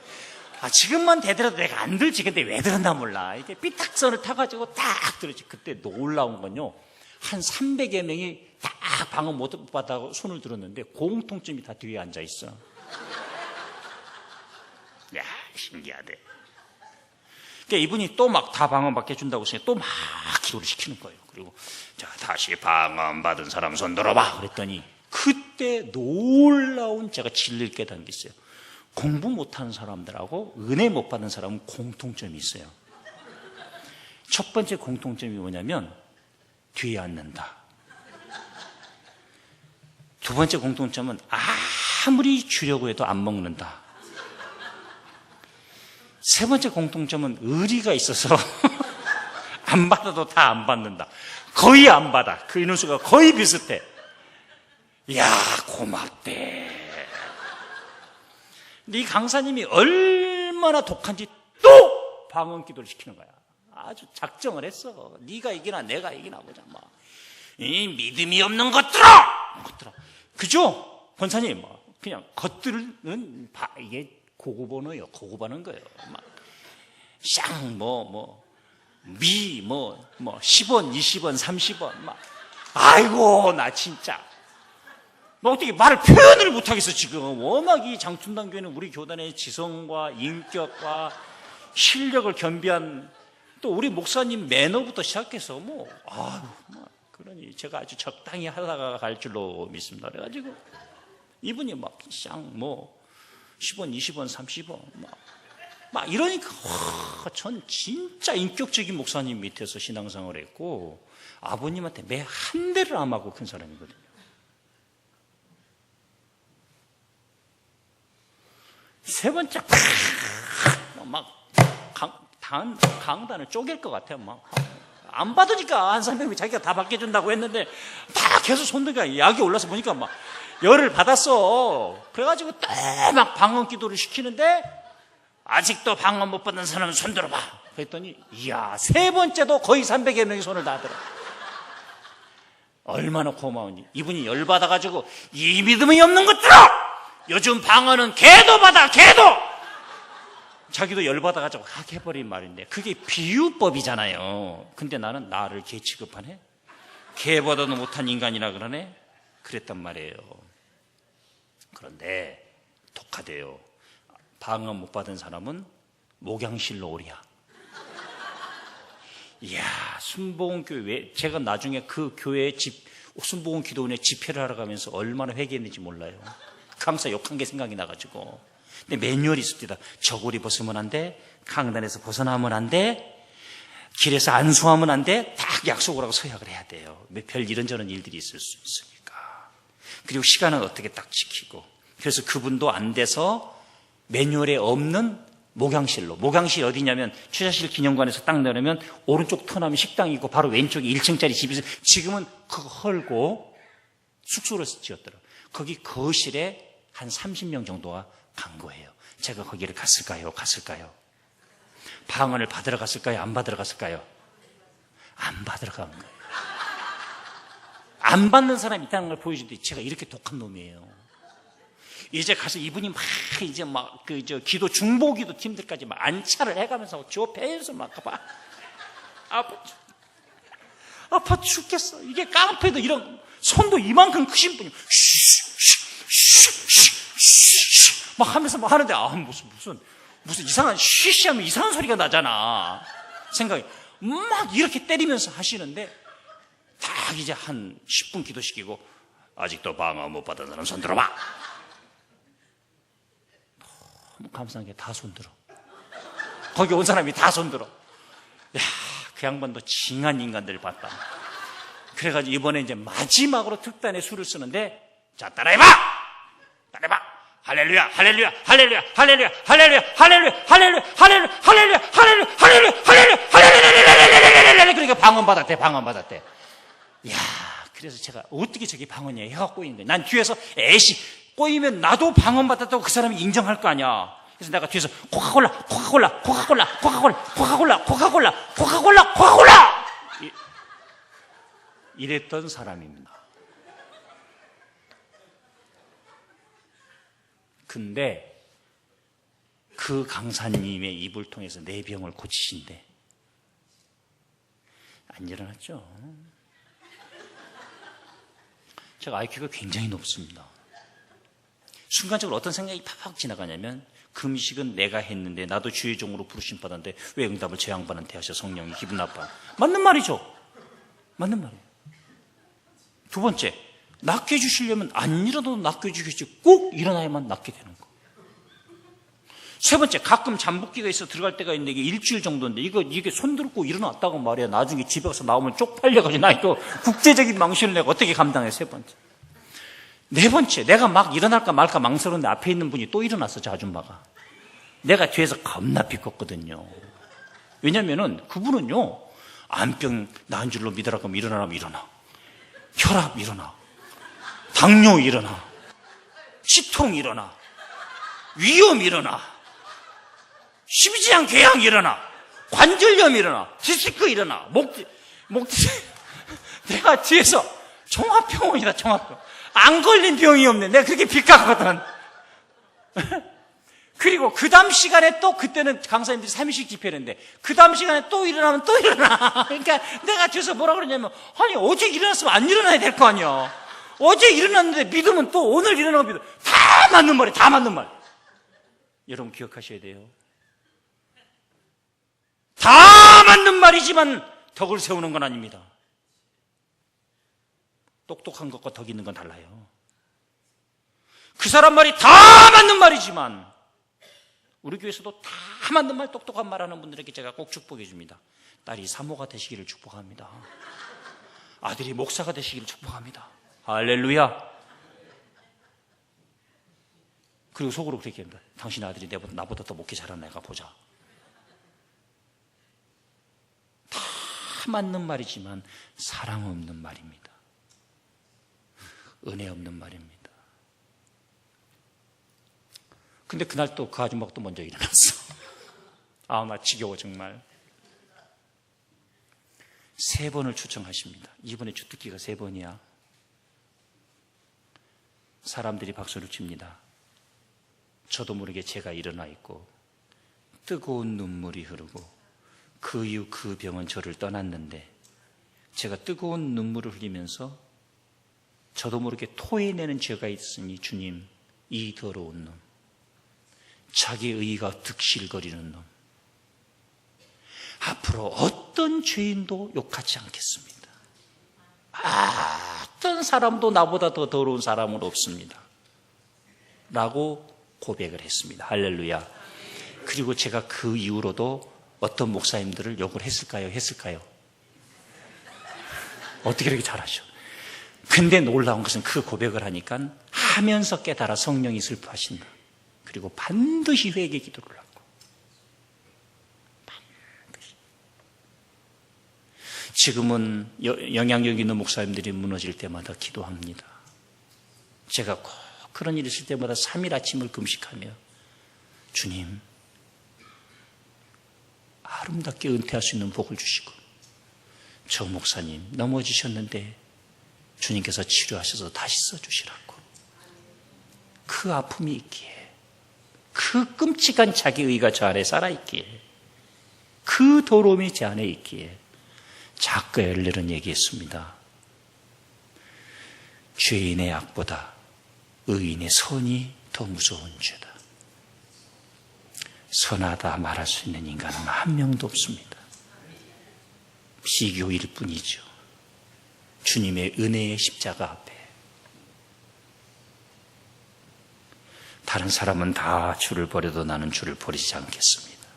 지금만 되더라도 내가 안 들지. 근데 왜 들었나 몰라. 이게 삐딱선을 타가지고 딱 들었지. 그때 놀라운 건요. 한 300여 명이 다 방언 못 받아서 손을 들었는데 공통점이 다 뒤에 앉아 있어. 야, 신기하대. 그러니까 이분이 또 막 다 방언 받게 해준다고 했으니까 또 막 기도를 시키는 거예요. 그리고 자, 다시 방언 받은 사람 손 들어봐. 그랬더니 그때 놀라운 제가 진리를 깨닫는 게 있어요. 공부 못하는 사람들하고 은혜 못 받는 사람은 공통점이 있어요. 첫 번째 공통점이 뭐냐면 뒤에 앉는다. 두 번째 공통점은 아무리 주려고 해도 안 먹는다. 세 번째 공통점은 의리가 있어서 안 받아도 다 안 받는다. 거의 안 받아. 그 인원수가 거의 비슷해. 야, 고맙대. 근데 이 강사님이 얼마나 독한지 또 방언 기도를 시키는 거야. 아주 작정을 했어. 네가 이기나 내가 이기나 보자. 이 믿음이 없는 것들아! 그죠? 권사님, 그냥 것들은 이게 고급 언어예요. 고급하는 거예요. 쌍, 10원, 20원, 30원. 아이고, 나 진짜. 어떻게 말을 표현을 못하겠어, 지금. 워낙 이 장춘당교회는 우리 교단의 지성과 인격과 실력을 겸비한 또 우리 목사님 매너부터 시작해서 그러니 제가 아주 적당히 하다가 갈 줄로 믿습니다. 그래가지고 이분이 10원, 20원, 30원 이러니까 전 진짜 인격적인 목사님 밑에서 신앙생활을 했고 아버님한테 매 한 대를 안 맞고 큰 사람이거든요. 세 번째 강단을 쪼갤 것 같아요. 안 받으니까 한 사람이 자기가 다 받게준다고 했는데 다 계속 손들가 약이 올라서 보니까 열을 받았어. 그래가지고 또 막 방언 기도를 시키는데 아직도 방언 못 받는 사람은 손 들어봐. 그랬더니 이야, 세 번째도 거의 300여 명이 손을 다 들어. 얼마나 고마우니. 이분이 열받아가지고 이 믿음이 없는 것들아! 요즘 방언은 개도 받아, 개도! 자기도 열받아가지고 해버린 말인데 그게 비유법이잖아요. 근데 나는 나를 개 취급하네? 개보다도 못한 인간이라 그러네? 그랬단 말이에요. 그런데 독하대요. 방언 못 받은 사람은 목양실로 오랴. 이야, 순복음교회, 제가 나중에 그 교회 순복음 기도원에 집회를 하러 가면서 얼마나 회개했는지 몰라요. 강사 욕한 게 생각이 나가지고. 근데 매뉴얼이 있습니다. 저고리 벗으면 안 돼, 강단에서 벗어나면 안 돼, 길에서 안수하면 안 돼, 딱 약속을 하고 서약을 해야 돼요. 별 이런저런 일들이 있을 수 있으니까. 그리고 시간은 어떻게 딱 지키고. 그래서 그분도 안 돼서 매뉴얼에 없는 목양실로. 목양실 어디냐면 추자실 기념관에서 딱 내려면 오른쪽 터나면 식당이 있고 바로 왼쪽에 1층짜리 집이 있어요. 지금은 그거 헐고 숙소로 지었더라고요. 거기 거실에 한 30명 정도가 간 거예요. 제가 거기를 갔을까요? 방언을 받으러 갔을까요? 안 받으러 갔을까요? 안 받으러 간 거예요. 안 받는 사람이 있다는 걸 보여주는데 제가 이렇게 독한 놈이에요. 이제 가서 이분이 기도 중보기도 팀들까지 안차를 해가면서 저 배에서 아파 죽겠어. 이게 깡패도 이런 손도 이만큼 크신 분이 하면서 하는데 무슨 이상한 쉬쉬하면 이상한 소리가 나잖아. 생각이 이렇게 때리면서 하시는데 딱 이제 한 10분 기도시키고 아직도 방언 못 받은 사람 손 들어봐. 너무 감사한 게 다 손들어. 거기 온 사람이 다 손들어. 야, 그 양반도 징한 인간들 봤다. 그래가지고 이번에 이제 마지막으로 특단의 수를 쓰는데 자, 따라해봐! 할렐루야, 할렐루야, 할렐루야, 할렐루야, 할렐루야, 할렐루야, 할렐루야, 할렐루야, 할렐루야, 할렐루야, 할렐루야, 할렐루야, 할렐루야. 그러니까 방언 받았대. 야, 그래서 제가 어떻게 저게 방언이야? 해가 꼬이는 거야. 난 뒤에서 꼬이면 나도 방언 받았다고 그 사람이 인정할 거 아니야. 그래서 내가 뒤에서 코카콜라 이랬던 사람입니다. 근데 그 강사님의 입을 통해서 내 병을 고치신대. 안 일어났죠. 제가 IQ가 굉장히 높습니다. 순간적으로 어떤 생각이 팍팍 지나가냐면 금식은 내가 했는데 나도 주의 종으로 부르심 받았는데 왜 응답을 저 양반한테 하셔? 성령이 기분 나빠. 맞는 말이죠. 맞는 말이에요. 두 번째, 낚여주시려면 안 일어나도 낚여주겠지 꼭 일어나야만 낚게 되는 거. 세 번째, 가끔 잠복기가 있어 들어갈 때가 있는데 이게 일주일 정도인데 이게 손 들고 일어났다고 말이야. 나중에 집에 가서 나오면 쪽팔려가지고 나 이거 국제적인 망신을 내가 어떻게 감당해. 세 번째. 네 번째, 내가 막 일어날까 말까 망설였는데 앞에 있는 분이 또 일어났어. 저 아줌마가. 내가 뒤에서 겁나 비컸거든요. 왜냐면은 그분은요, 암병 나은 줄로 믿으라 그러면 일어나라면 일어나. 혈압 일어나. 당뇨 일어나. 치통 일어나. 위염 일어나. 십이지장 궤양 일어나. 관절염 일어나. 디스크 일어나. 내가 뒤에서 종합병원이다, 종합병원. 안 걸린 병이 없네. 내가 그렇게 빗갔거든. 그리고 그 다음 시간에 또, 그때는 강사님들이 3일씩 집회했는데, 그 다음 시간에 또 일어나면 또 일어나. 그러니까 내가 뒤에서 뭐라 그러냐면, 아니, 어제 일어났으면 안 일어나야 될 거 아니야. 어제 일어났는데 믿으면 또 오늘 일어나면 믿어. 다 맞는 말이야, 다 맞는 말. 여러분 기억하셔야 돼요. 다 맞는 말이지만 덕을 세우는 건 아닙니다. 똑똑한 것과 덕 있는 건 달라요. 그 사람 말이 다 맞는 말이지만 우리 교회에서도 다 맞는 말, 똑똑한 말하는 분들에게 제가 꼭 축복해 줍니다. 딸이 사모가 되시기를 축복합니다. 아들이 목사가 되시기를 축복합니다. 할렐루야. 그리고 속으로 그렇게 합니다. 당신 아들이 나보다 더 목회 잘하는 애가 보자. 다 맞는 말이지만 사랑 없는 말입니다. 은혜 없는 말입니다. 근데 그날 또 그 아줌마가 또 먼저 일어났어. 아, 나 지겨워 정말. 3번을 추청하십니다. 이번에 주특기가 3번이야. 사람들이 박수를 칩니다. 저도 모르게 제가 일어나 있고 뜨거운 눈물이 흐르고 그 이후 그 병은 저를 떠났는데 제가 뜨거운 눈물을 흘리면서 저도 모르게 토해내는 죄가 있으니 주님, 이 더러운 놈, 자기 의의가 득실거리는 놈, 앞으로 어떤 죄인도 욕하지 않겠습니다. 어떤 사람도 나보다 더 더러운 사람은 없습니다. 라고 고백을 했습니다. 할렐루야. 그리고 제가 그 이후로도 어떤 목사님들을 욕을 했을까요? 어떻게 이렇게 잘하셔? 근데 놀라운 것은 그 고백을 하니까 하면서 깨달아 성령이 슬퍼하신다. 그리고 반드시 회개 기도를 하고 반드시. 지금은 영향력 있는 목사님들이 무너질 때마다 기도합니다. 제가 꼭 그런 일이 있을 때마다 3일 아침을 금식하며 주님, 아름답게 은퇴할 수 있는 복을 주시고 저 목사님 넘어지셨는데 주님께서 치료하셔서 다시 써주시라고. 그 아픔이 있기에, 그 끔찍한 자기의가 저 안에 살아있기에, 그 더러움이 제 안에 있기에 작가 열렬은 얘기했습니다. 죄인의 악보다 의인의 선이 더 무서운 죄다. 선하다 말할 수 있는 인간은 한 명도 없습니다. 비교일 뿐이죠. 주님의 은혜의 십자가 앞에. 다른 사람은 다 주를 버려도 나는 주를 버리지 않겠습니다.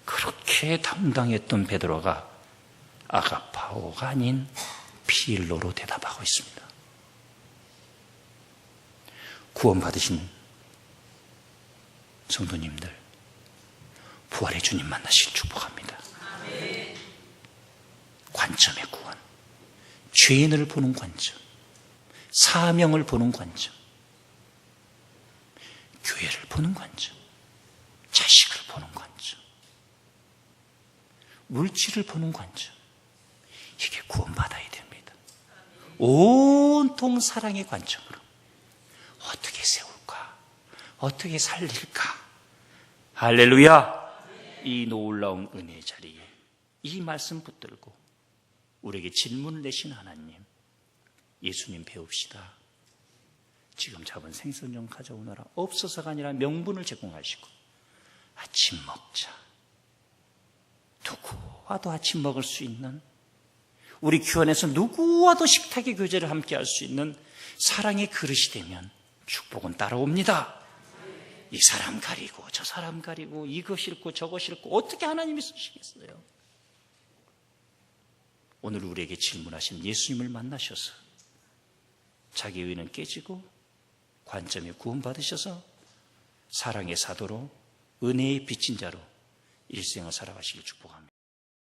그렇게 당당했던 베드로가 아가파오가 아닌 필로로 대답하고 있습니다. 구원받으신 성도님들, 부활의 주님 만나시길 축복합니다. 관점의 구원, 죄인을 보는 관점, 사명을 보는 관점, 교회를 보는 관점, 자식을 보는 관점, 물질을 보는 관점, 이게 구원받아야 됩니다. 온통 사랑의 관점으로 어떻게 세울까? 어떻게 살릴까? 할렐루야! 이 놀라운 은혜의 자리에 이 말씀 붙들고 우리에게 질문을 내신 하나님, 예수님 배웁시다. 지금 잡은 생선 좀 가져오너라. 없어서가 아니라 명분을 제공하시고 아침 먹자. 누구와도 아침 먹을 수 있는 우리 교회 안에서 누구와도 식탁의 교제를 함께 할 수 있는 사랑의 그릇이 되면 축복은 따라옵니다. 이 사람 가리고 저 사람 가리고 이거 싫고 저거 싫고 어떻게 하나님이 쓰시겠어요? 오늘 우리에게 질문하신 예수님을 만나셔서 자기 의는 깨지고 관점에 구원받으셔서 사랑의 사도로 은혜의 빚진 자로 일생을 살아가시길 축복합니다.